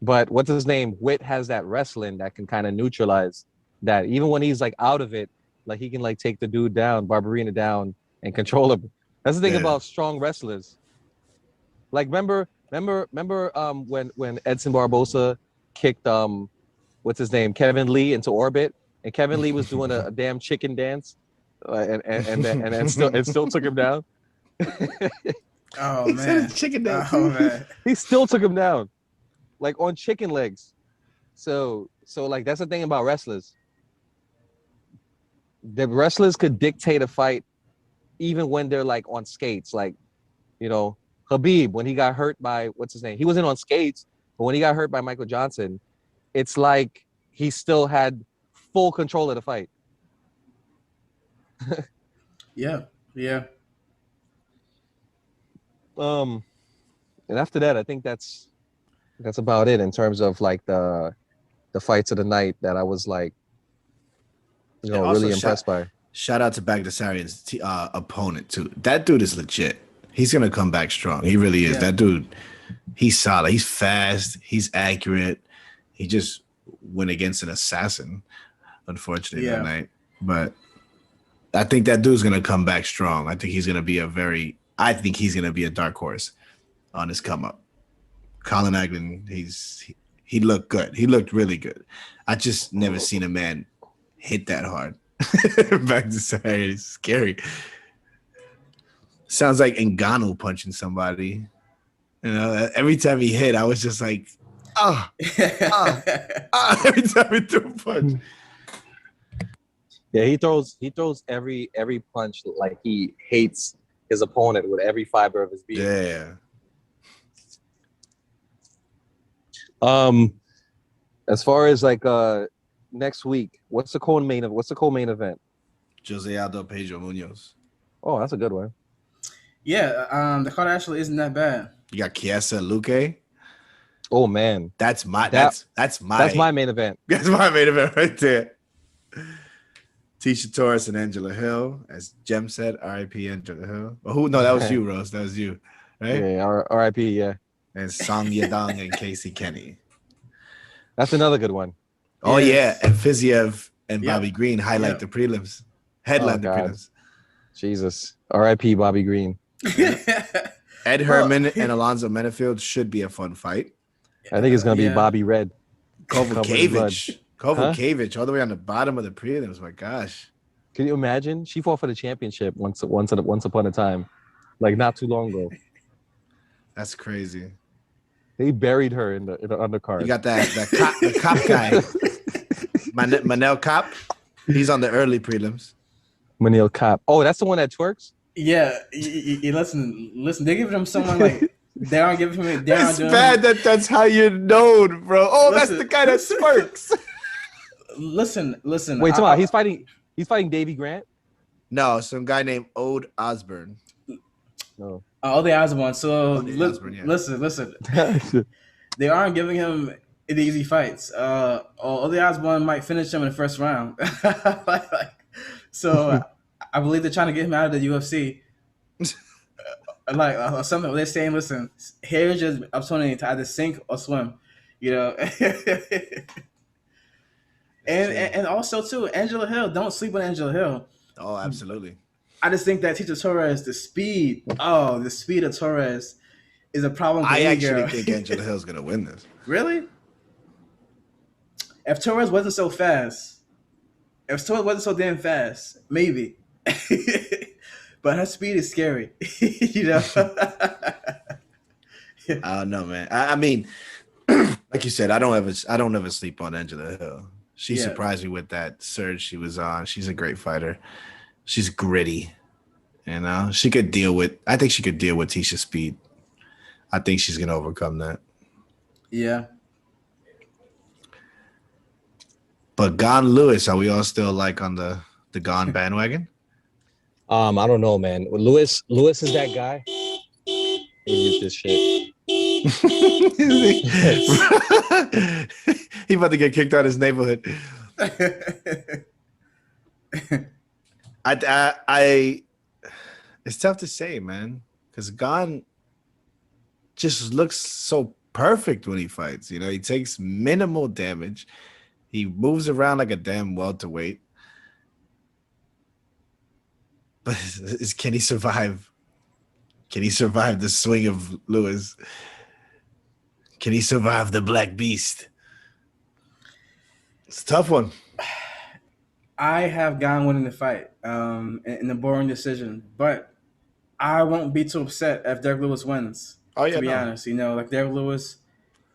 But what's his name? Witt has that wrestling that can kind of neutralize that. Even when he's like out of it, like he can like take the dude down, Barberina down, and control him. That's the thing about strong wrestlers. Like remember when Edson Barbosa kicked what's his name, Kevin Lee into orbit, and Kevin Lee was doing a damn chicken dance, and still took him down. Oh man, chicken dance. Oh man, he still took him down, like on chicken legs. So like that's the thing about wrestlers. The wrestlers could dictate a fight even when they're like on skates. Like, you know, Khabib, when he got hurt by what's his name, he wasn't on skates, but when he got hurt by Michael Johnson, it's like he still had full control of the fight. yeah. And after that, I think that's about it in terms of like the fights of the night that I was like, you know, really impressed by. Shout out to Baghdasarian's opponent too. That dude is legit. He's gonna come back strong. He really is. That dude, he's solid. He's fast. He's accurate. He just went against an assassin. unfortunately, that night. But I think that dude's gonna come back strong. I think he's gonna be a dark horse on his come up. Colin Agnew, he looked good. He looked really good. I just never seen a man hit that hard. Baghdasarian is scary. Sounds like Ngannou punching somebody. You know, every time he hit, I was just like, every time he threw a punch. Yeah, he throws every punch like he hates his opponent with every fiber of his being. Yeah. As far as like next week, what's the co-main event? Jose Aldo Pedro Munoz. Oh, that's a good one. Yeah, the card actually isn't that bad. You got Chiesa Luque. Oh man, that's my main event. That's my main event right there. Tisha Torres and Angela Hill, as Jem said, R.I.P. Angela Hill. Well, who? No, that was you, Rose. That was you, right? Yeah, R.I.P. Yeah. And Song Yadong and Casey Kenny. That's another good one. Oh yeah, and Fiziev and Bobby Green highlight the prelims, headline the prelims. Jesus, R.I.P. Bobby Green. Ed Herman and Alonzo Menefield should be a fun fight. I think it's gonna be Bobby Red. Kovacevic, all the way on the bottom of the prelims. My gosh, can you imagine? She fought for the championship once upon a time, like not too long ago. That's crazy. They buried her in the undercard. You got the cop guy, Manel Cop. He's on the early prelims. Manel Cop. Oh, that's the one that twerks. Yeah, listen. They give him someone like they aren't giving him. It's bad that's how you're known, bro. Oh, that's the guy that smirks. Listen. Wait, come on. He's fighting Davy Grant. No, some guy named Ode Osborne. No. The Osborne. So listen. They aren't giving him the easy fights. The Osborne might finish him in the first round. So I believe they're trying to get him out of the UFC. Or something. They're saying, listen, here's your opportunity to either sink or swim. You know. And also too, Angela Hill. Don't sleep on Angela Hill. Oh, absolutely. I just think that Tisha Torres, the speed of Torres is a problem for I actually think Angela Hill's gonna win this. Really? If Torres wasn't so fast, if Torres wasn't so damn fast, maybe. But her speed is scary. You know. I don't know, man. I mean, like you said, I don't ever sleep on Angela Hill. She surprised me with that surge she was on. She's a great fighter. She's gritty. You know, I think she could deal with Tisha's speed. I think she's gonna overcome that. Yeah. But Gon Lewis, are we all still like on the Gon bandwagon? I don't know, man. Lewis is that guy. He used this shit. He about to get kicked out of his neighborhood. I it's tough to say, man, because Gon just looks so perfect when he fights. You know, he takes minimal damage. He moves around like a damn welterweight. But can he survive? Can he survive the swing of Lewis? Can he survive the Black Beast? It's a tough one. I have Gon winning the fight in a boring decision, but I won't be too upset if Derek Lewis wins. To be honest, you know, like Derek Lewis,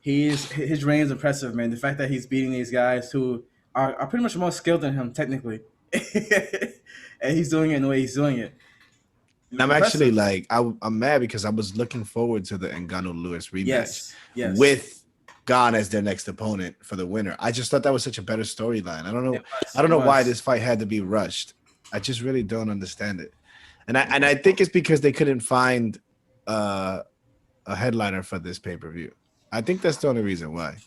his reign is impressive, man. The fact that he's beating these guys who are pretty much more skilled than him technically, and he's doing it in the way he's doing it. I'm actually like I'm mad because I was looking forward to the Ngannou Lewis rematch with Gon as their next opponent for the winner. I just thought that was such a better storyline. I don't know why this fight had to be rushed. I just really don't understand it. And I think it's because they couldn't find a headliner for this pay-per-view. I think that's the only reason why.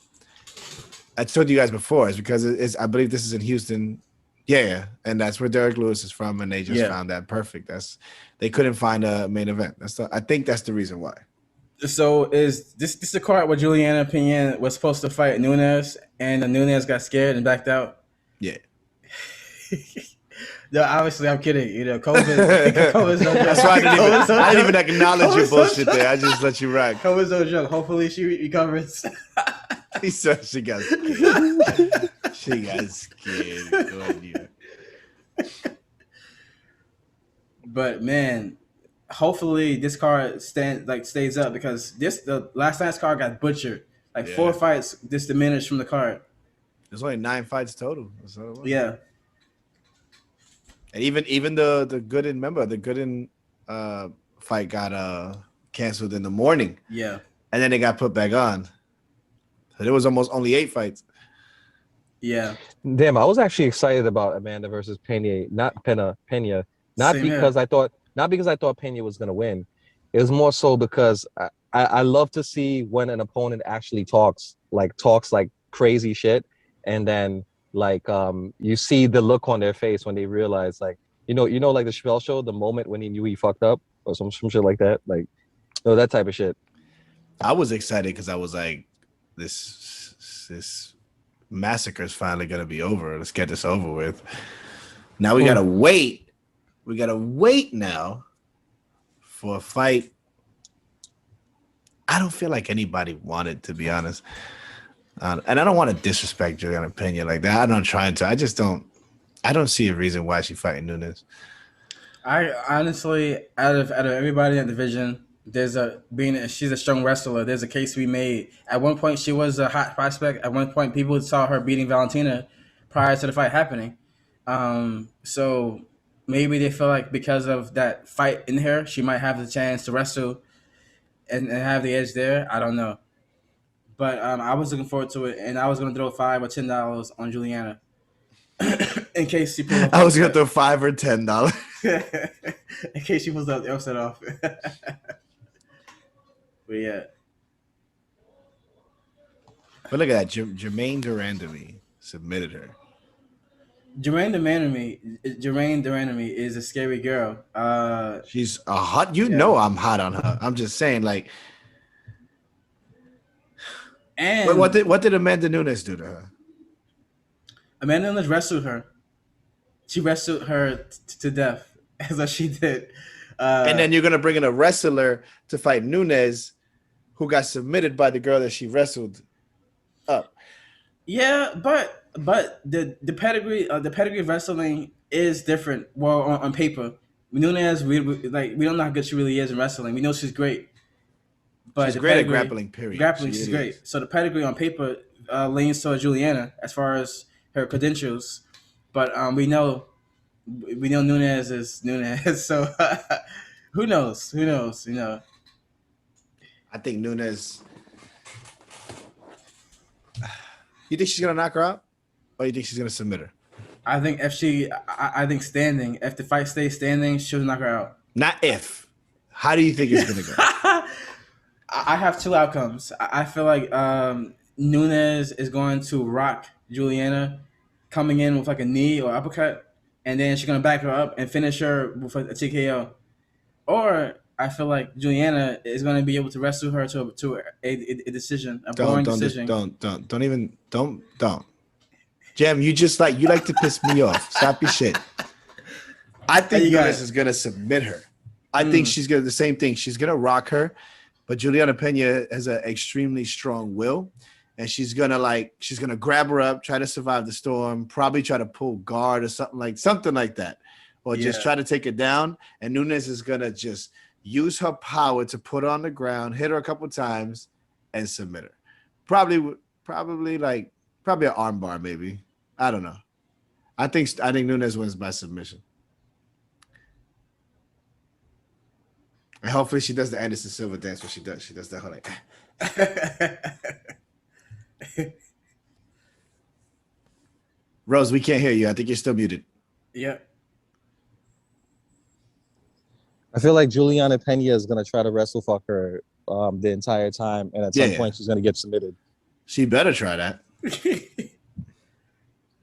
I told you guys before, is because I believe this is in Houston. Yeah, and that's where Derek Lewis is from, and they just found that perfect. They couldn't find a main event. I think that's the reason why. So is this the card where Juliana Pena was supposed to fight Nunes, and Nunes got scared and backed out? Yeah. No, obviously I'm kidding. You know, COVID's no joke. That's why I didn't even acknowledge your COVID's no bullshit joke. there. I just let you rock. COVID's no joke. Hopefully she recovers. He said she got scared. She got scared. Good, yeah. But man, hopefully this card stays up, because the last night's card got butchered. Like 4 fights just diminished from the card. There's only 9 fights total. That's all it was. Yeah. And even the Gooden fight got canceled in the morning. Yeah. And then it got put back on. So there was almost only 8 fights. Yeah. Damn, I was actually excited about Amanda versus Pena. Not Same because here. I thought Pena was gonna win. It was more so because I love to see when an opponent actually talks like crazy shit, and then you see the look on their face when they realize, like, like the Chappelle Show, the moment when he knew he fucked up or some shit like that, that type of shit. I was excited because I was like, this massacre is finally gonna be over. Let's get this over with. Now we gotta wait. We gotta wait now for a fight I don't feel like anybody wanted, to be honest. And I don't want to disrespect Juliana Pena like that. I'm not trying to. I don't see a reason why she's fighting Nunes. I honestly, out of everybody in that division, she's a strong wrestler. There's a case to be made. At one point, she was a hot prospect. At one point, people saw her beating Valentina prior to the fight happening. So maybe they feel like because of that fight in her, she might have the chance to wrestle and have the edge there. I don't know. But I was looking forward to it, and I was going to throw $5 or $10 on Juliana in case she pulls. I was going to throw $5 or $10 in case she pulls the upset off. But yeah. But look at that, Jermaine Durandamy submitted her. Jermaine Durandamy is a scary girl. She's a hot. You know I'm hot on her. I'm just saying, like. And what did Amanda Nunes do to her? Amanda Nunes wrestled her. She wrestled her to death. That's what she did. And then you're gonna bring in a wrestler to fight Nunes, who got submitted by the girl that she wrestled up. Yeah, but the pedigree of wrestling is different. Well, on paper, Nunes, we don't know how good she really is in wrestling. We know she's great. But she's great at grappling, period. Grappling, she's great. So the pedigree on paper leans towards Juliana as far as her credentials. But we know Nunes is Nunes. So who knows? I think Nunes. You think she's gonna knock her out, or you think she's gonna submit her? I think if the fight stays standing, she'll knock her out. Not if. How do you think it's gonna go? I have two outcomes. I feel like Nunes is going to rock Juliana, coming in with like a knee or uppercut, and then she's going to back her up and finish her with a TKO. Or I feel like Juliana is going to be able to wrestle her to a decision, a boring decision. Don't. Jam, you like to piss me off. Stop your shit. I think Nunes is going to submit her. I think she's going to the same thing. She's going to rock her. But Juliana Pena has an extremely strong will, and she's gonna grab her up, try to survive the storm, probably try to pull guard or something like that, or just try to take it down. And Nunes is gonna just use her power to put her on the ground, hit her a couple times, and submit her. Probably an armbar, maybe. I don't know. I think Nunes wins by submission. And hopefully she does the Anderson Silva dance when she does. She does that whole like. Rose, we can't hear you. I think you're still muted. Yeah. I feel like Juliana Pena is gonna try to wrestle fuck her the entire time, and at some point she's gonna get submitted. She better try that.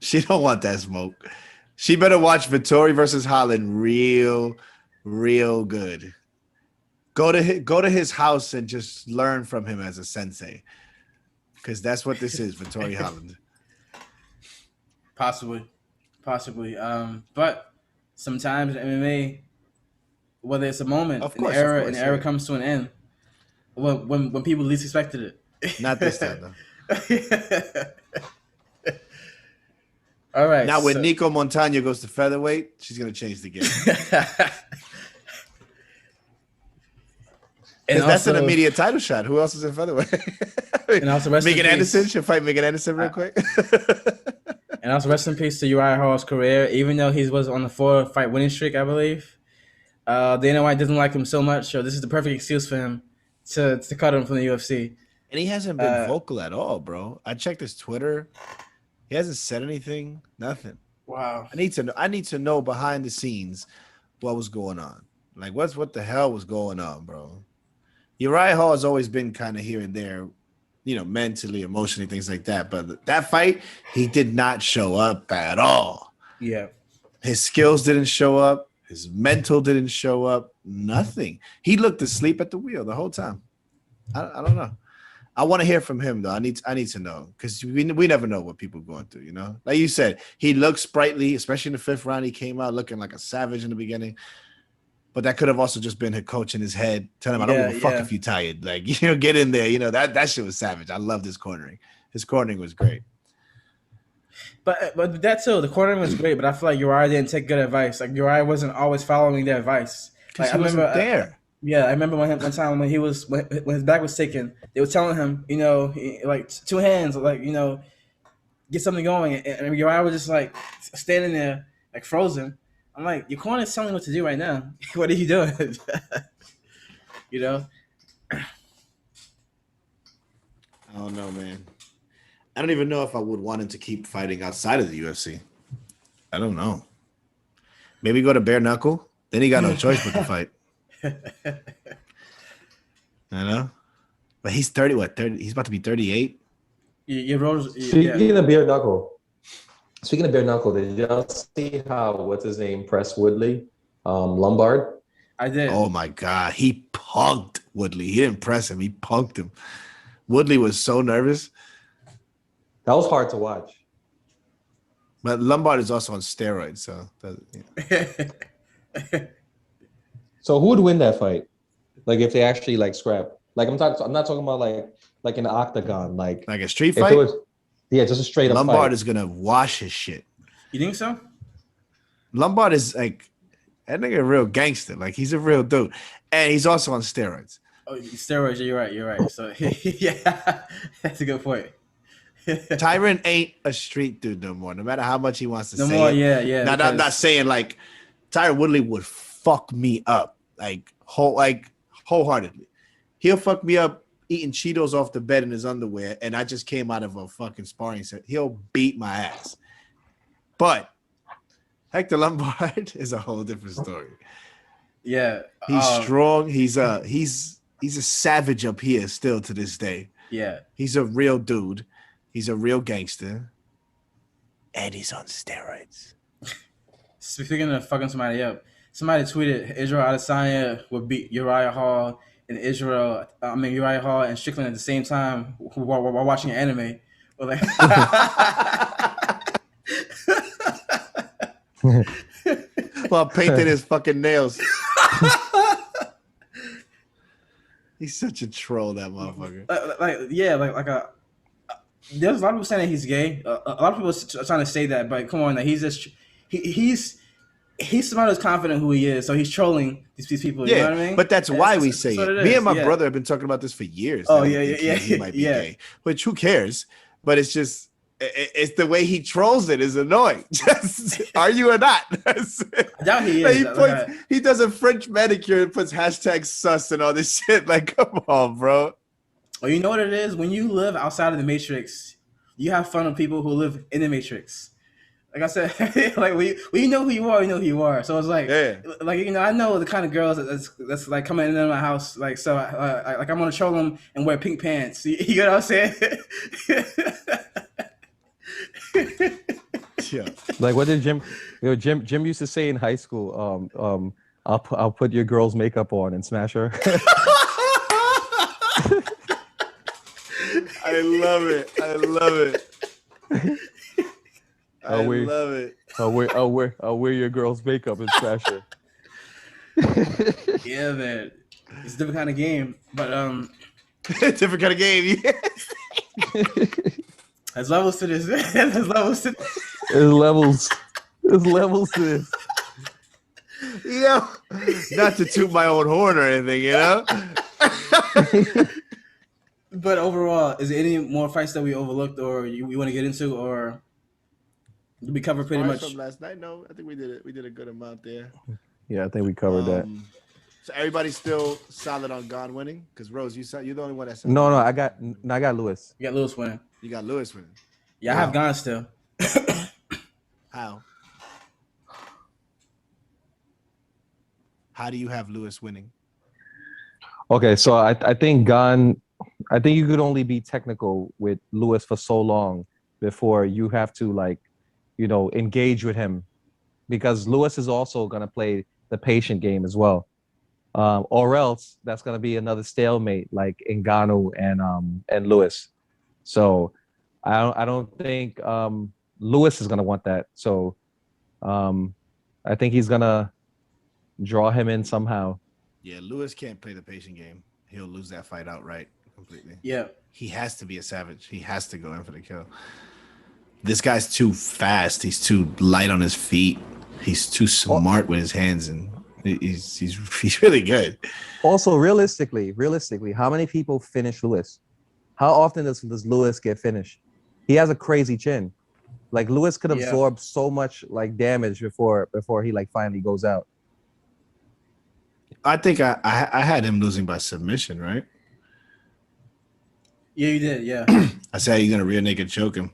She don't want that smoke. She better watch Vettori versus Holland real good. Go to his house and just learn from him as a sensei, because that's what this is, Vettori Holland. Possibly. possibly. But sometimes in MMA, whether it's a moment, Of an course, era, of course, an era yeah. comes to an end when people least expected it. Not this time though. All right. Now when Nico Montenegro goes to featherweight, she's gonna change the game. And Because that's an also- immediate title shot. Who else is in featherweight? And also rest in Megan peace. Anderson. She'll fight Megan Anderson real quick. And also rest in peace to Uriah Hall's career. Even though he was on the 4-fight winning streak, I believe, Dana White doesn't like him so much. So this is the perfect excuse for him to cut him from the UFC. And he hasn't been vocal at all, bro. I checked his Twitter. He hasn't said anything. Nothing. Wow. I need to know behind the scenes what was going on. Like what the hell was going on, bro? Uriah Hall has always been kind of here and there, you know, mentally, emotionally, things like that. But that fight, he did not show up at all. Yeah. His skills didn't show up. His mental didn't show up. Nothing. He looked asleep at the wheel the whole time. I don't know. I want to hear from him though. I need to know because we never know what people are going through. You know, like you said, he looked sprightly, especially in the 5th round. He came out looking like a savage in the beginning. But that could have also just been her coach in his head telling him, I don't give a fuck if you're tired. Like, you know, get in there. You know, that shit was savage. I loved his cornering. His cornering was great. But that too, the cornering was great, but I feel like Uriah didn't take good advice. Like Uriah wasn't always following their advice. Like, I remember there. I remember one time when when his back was taken, they were telling him, you know, like 2 hands, like, you know, get something going. And Uriah was just like standing there, like frozen. I'm like, your corner is telling me what to do right now. What are you doing? You know? I don't know, man. I don't even know if I would want him to keep fighting outside of the UFC. I don't know. Maybe go to bare knuckle. Then he got no choice but to fight. I know. But he's 30, what? 30? He's about to be 38. Speaking of bare knuckle, did y'all see how what's his name pressed Woodley, Lombard? I did. Oh my God, he punked Woodley. He didn't press him. He punked him. Woodley was so nervous. That was hard to watch. But Lombard is also on steroids, so. So who would win that fight? Like if they actually like scrap? Like I'm not talking about like in the octagon, like a street if fight. It was, just a straight up Lombard fight. is gonna wash his shit. You think so? Lombard is like that nigga a real gangster. Like he's a real dude, and he's also on steroids. Oh, steroids. You're right. So yeah, that's a good point. Tyron ain't a street dude no more. No matter how much he wants to say more, it. Yeah. Now, I'm not saying like Tyron Woodley would fuck me up wholeheartedly. He'll fuck me up eating Cheetos off the bed in his underwear, and I just came out of a fucking sparring set. He'll beat my ass. But Hector Lombard is a whole different story. Yeah, he's strong. He's a savage up here still to this day. Yeah, he's a real dude. He's a real gangster, and he's on steroids. Speaking of fucking somebody up, somebody tweeted Israel Adesanya would beat Uriah Hall Uriah Hall and Strickland at the same time while watching an anime. Like, while painting his fucking nails. He's such a troll, that motherfucker. There's a lot of people saying that he's gay. A lot of people are trying to say that, but come on, he's just he's somebody who's confident who he is, so he's trolling these people. You know what I mean? But that's why we say it. Me and my brother have been talking about this for years. Oh yeah. He might be gay, which who cares? But it's just it's the way he trolls it is annoying. Just are you or not? I doubt he is. He does a French manicure and puts #sus and all this shit. Like, come on, bro. Well, you know what it is? When you live outside of the Matrix, you have fun with people who live in the Matrix. Like I said, like when you know who you are, you know who you are. So it's like, like, you know, I know the kind of girls that's like coming into my house. Like, so like I'm gonna troll them and wear pink pants. You know what I'm saying? Yeah. Like what did Jim used to say in high school? I'll put your girl's makeup on and smash her. I love it. I love it. I'll wear your girl's makeup and trash her. Yeah, man. It's a different kind of game, but different kind of game. Yeah. there's levels to this. There's levels to this. There's levels. There's levels to this. You know, not to toot my own horn or anything, you know. But overall, is there any more fights that we overlooked, or you want to get into, or did we cover pretty much from last night? No, I think we did it. We did a good amount there. Yeah, I think we covered that. So everybody's still solid on God winning? Because Rose, you're the only one that said No, I got Lewis. You got Lewis winning. You got Lewis winning. Yeah, I have Gone still. How? How do you have Lewis winning? Okay, so I think you could only be technical with Lewis for so long before you have to engage with him, because Lewis is also gonna play the patient game as well, or else that's gonna be another stalemate like Ngannou and Lewis. So I don't think Lewis is gonna want that. So I think he's gonna draw him in somehow. Yeah, Lewis can't play the patient game. He'll lose that fight outright completely. Yeah. He has to be a savage. He has to go in for the kill. This guy's too fast. He's too light on his feet. He's too smart with his hands, and he's really good. Also, realistically, how many people finish Lewis? How often does Lewis get finished? He has a crazy chin. Like Lewis could absorb so much like damage before he like finally goes out. I think I had him losing by submission, right? Yeah, you did. Yeah. I said you're gonna rear naked choke him.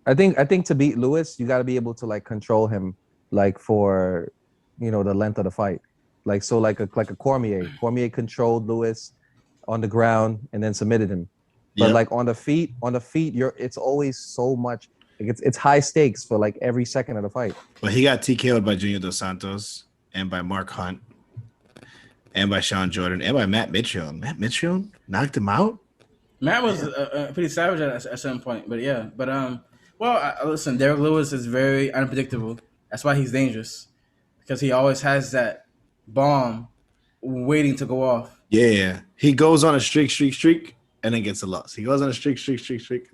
I think to beat Lewis, you got to be able to like control him, like for, the length of the fight. Like so, like a Cormier. Cormier controlled Lewis on the ground and then submitted him. But like on the feet, it's always so much. Like it's high stakes for like every second of the fight. Well, he got TKO'd by Junior Dos Santos and by Mark Hunt and by Sean Jordan and by Matt Mitrione. Matt Mitrione knocked him out. Matt was pretty savage at a certain point, but yeah. But listen, Derek Lewis is very unpredictable. That's why he's dangerous, because he always has that bomb waiting to go off. Yeah. He goes on a streak, and then gets a loss. He goes on a streak, and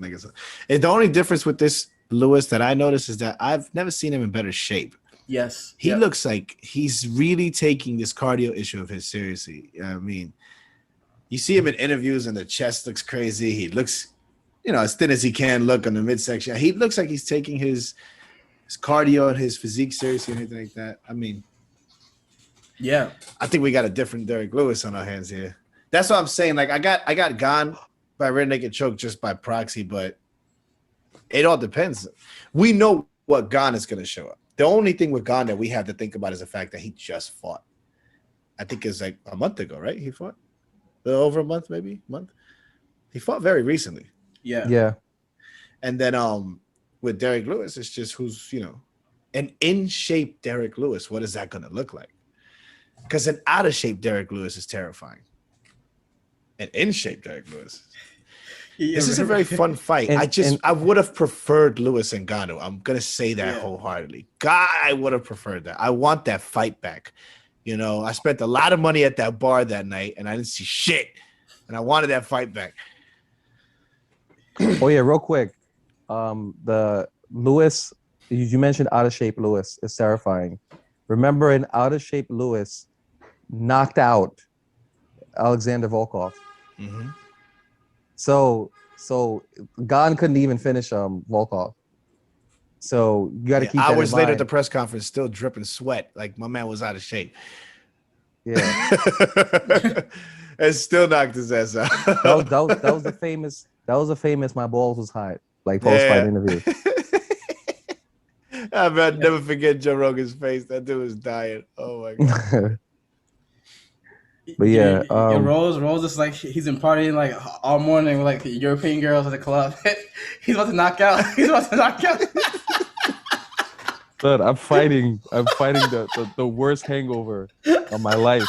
then gets a loss. And the only difference with this Lewis that I noticed is that I've never seen him in better shape. Yes. He looks like he's really taking this cardio issue of his seriously. I mean, you see him in interviews and the chest looks crazy. He looks, as thin as he can look on the midsection. He looks like he's taking his cardio and his physique seriously and anything like that. I mean, yeah. I think we got a different Derek Lewis on our hands here. That's what I'm saying. Like I got gone by rear naked choke just by proxy, but it all depends. We know what Gane is going to show up. The only thing with Gane that we have to think about is the fact that he just fought. I think it's like a month ago, right? He fought over a month, maybe month. He fought very recently. Yeah. Yeah. And then with Derek Lewis, it's just who's an in shape Derek Lewis. What is that going to look like? Because an out of shape Derek Lewis is terrifying. An in shape Derek Lewis. Yeah, this is a very fun fight. I would have preferred Lewis and Ngannou. I'm gonna say that wholeheartedly. God, I would have preferred that. I want that fight back. I spent a lot of money at that bar that night, and I didn't see shit. And I wanted that fight back. Oh yeah, real quick. The Lewis, you mentioned out of shape Lewis is terrifying. Remember, an out of shape Lewis knocked out Alexander Volkov. Mm-hmm. So Gane couldn't even finish Volkov. So you got to keep that hours in later mind. at the press conference, still dripping sweat, like my man was out of shape. Yeah, and still knocked his ass out. that was the famous my balls was hot like post fight interview. I'll never forget Joe Rogan's face. That dude was dying. Oh my god. But yeah, Rose is like he's been partying like all morning with like European girls at the club. He's about to knock out. But I'm fighting the worst hangover of my life.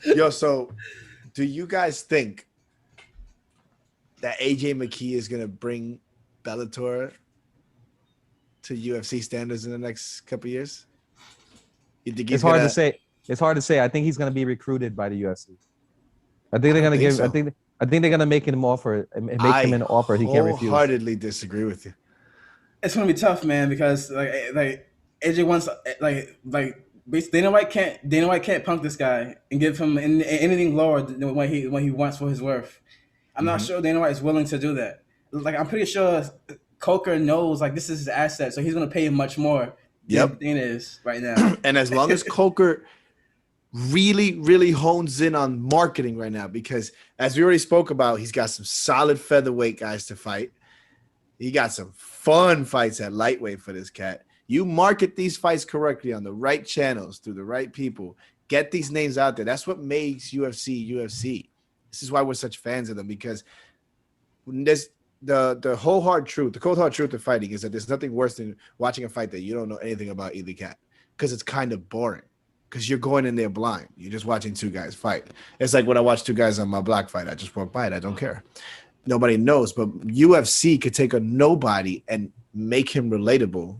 Yo, so do you guys think that AJ McKee is gonna bring Bellator to UFC standards in the next couple of years? You think he's It's hard to gonna? say. It's hard to say. I think he's going to be recruited by the UFC. I think I they're don't going to think give. so. I think they're going to make him an offer. Make him I an offer he can't refuse. wholeheartedly disagree with you. It's gonna be tough, man, because like AJ wants Dana White can't punk this guy and give him anything lower than what he wants for his worth. I'm not sure Dana White is willing to do that. Like I'm pretty sure Coker knows like this is his asset, so he's gonna pay him much more than Dana is right now. And as long as Coker really hones in on marketing right now, because as we already spoke about, he's got some solid featherweight guys to fight. He got some fun fights at lightweight for this cat. You market these fights correctly on the right channels through the right people. Get these names out there. That's what makes UFC UFC. This is why we're such fans of them, because there's the whole hard truth, the cold hard truth of fighting is that there's nothing worse than watching a fight that you don't know anything about either cat, because it's kind of boring. Because you're going in there blind. You're just watching two guys fight. It's like when I watch two guys on my block fight. I just walk by it. I don't care. Nobody knows. But UFC could take a nobody and make him relatable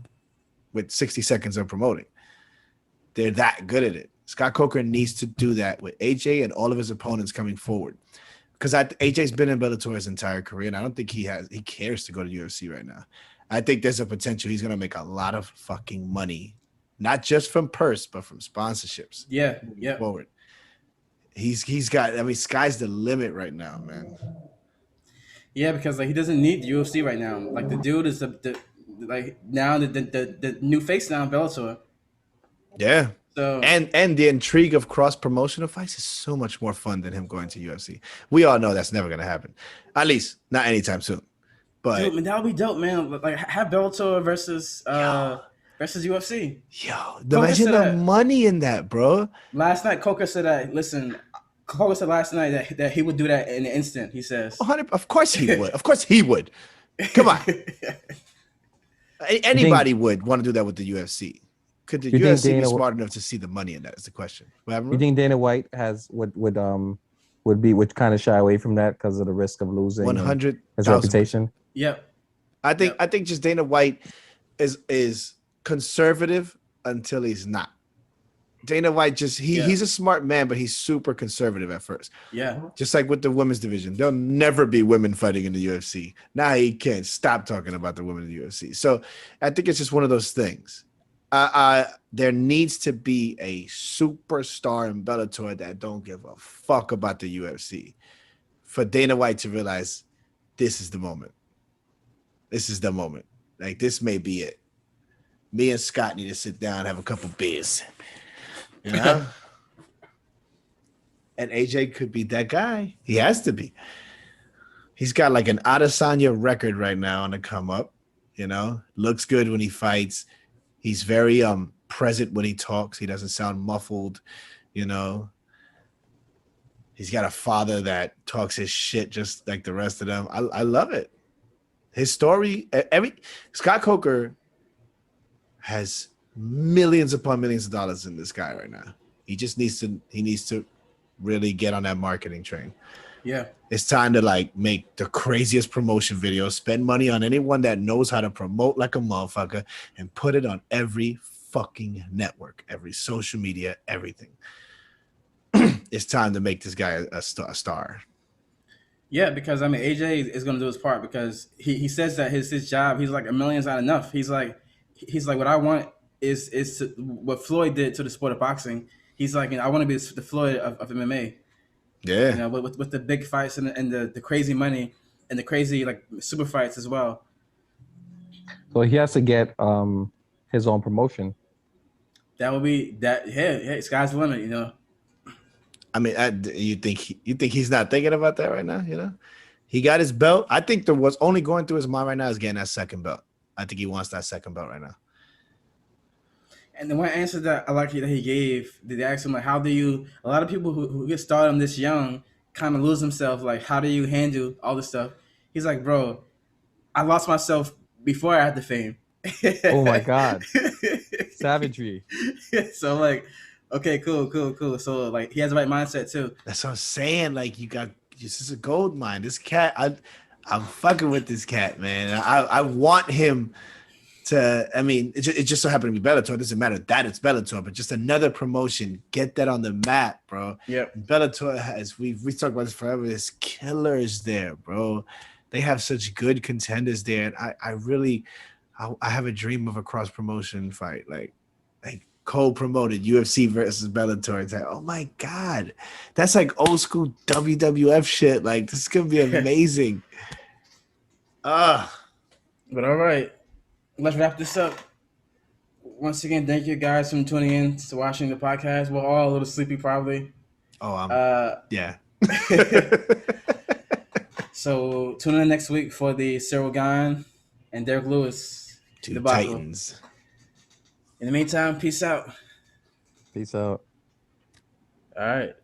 with 60 seconds of promoting. They're that good at it. Scott Coker needs to do that with AJ and all of his opponents coming forward. Because AJ's been in Bellator his entire career, and I don't think he cares to go to UFC right now. I think there's a potential he's going to make a lot of fucking money. Not just from purse, but from sponsorships. Yeah. Forward. He's got. I mean, sky's the limit right now, man. Yeah, because like he doesn't need the UFC right now. Like the dude is the new face now in Bellator. Yeah. So and the intrigue of cross promotional fights is so much more fun than him going to UFC. We all know that's never gonna happen, at least not anytime soon. But dude, that would be dope, man. Like have Bellator versus UFC. Yo, imagine the money in that, bro. Last night, Coker said that. Listen, Coker said last night that he would do that in an instant. He says, 100. Of course he would. Of course he would. Come on. Anybody would want to do that with the UFC. Could the UFC be smart enough to see the money in that? Is the question. You think Dana White would kind of shy away from that because of the risk of losing 100 his reputation? Yep. I think just Dana White is conservative until he's not. Dana White he's a smart man, but he's super conservative at first. Yeah. Just like with the women's division. There'll never be women fighting in the UFC. Now he can't stop talking about the women in the UFC. So I think it's just one of those things. There needs to be a superstar in Bellator that don't give a fuck about the UFC for Dana White to realize this is the moment. This is the moment. Like, this may be it. Me and Scott need to sit down and have a couple beers. You know? And AJ could be that guy. He has to be. He's got like an Adesanya record right now on the come up. You know? Looks good when he fights. He's very present when he talks. He doesn't sound muffled, you know. He's got a father that talks his shit just like the rest of them. I love it. His story, Scott Coker has millions upon millions of dollars in this guy right now. He needs to really get on that marketing train. Yeah. It's time to like make the craziest promotion videos, spend money on anyone that knows how to promote like a motherfucker, and put it on every fucking network, every social media, everything. It's time to make this guy a star. Yeah, because I mean AJ is going to do his part, because he says that his job, he's like $1 million's not enough. He's like what I want is what Floyd did to the sport of boxing. He's like, I want to be the Floyd of MMA. Yeah, you know, with the big fights and the crazy money and the crazy like super fights as well. So he has to get his own promotion. That would be that. Hey, sky's the limit, you know. I mean, you think he's not thinking about that right now? You know, he got his belt. I think what's only going through his mind right now is getting that second belt. I think he wants that second belt right now. And the one answer that I like that he gave, they asked him like, how do you? A lot of people who get started this young kind of lose themselves. Like, how do you handle all this stuff? He's like, bro, I lost myself before I had the fame. Oh my God, savagery. So like, okay, cool. So like, he has the right mindset too. That's what I'm saying. Like, this is a gold mine. This cat, I'm fucking with this cat, man. I want him to. I mean, it just so happened to be Bellator. It doesn't matter that it's Bellator, but just another promotion. Get that on the map, bro. Yep. Bellator has. We talked about this forever. There's killers there, bro. They have such good contenders there, and I have a dream of a cross promotion fight, like co-promoted UFC versus Bellator. It's like, oh my god, that's like old school WWF shit. Like, this is gonna be amazing. But all right, let's wrap this up. Once again, thank you guys for tuning in to watching the podcast. We're all a little sleepy, probably. Yeah. So tune in next week for the Cyril Gane and Derek Lewis. Two debacle. Titans. In the meantime, peace out. Peace out. All right.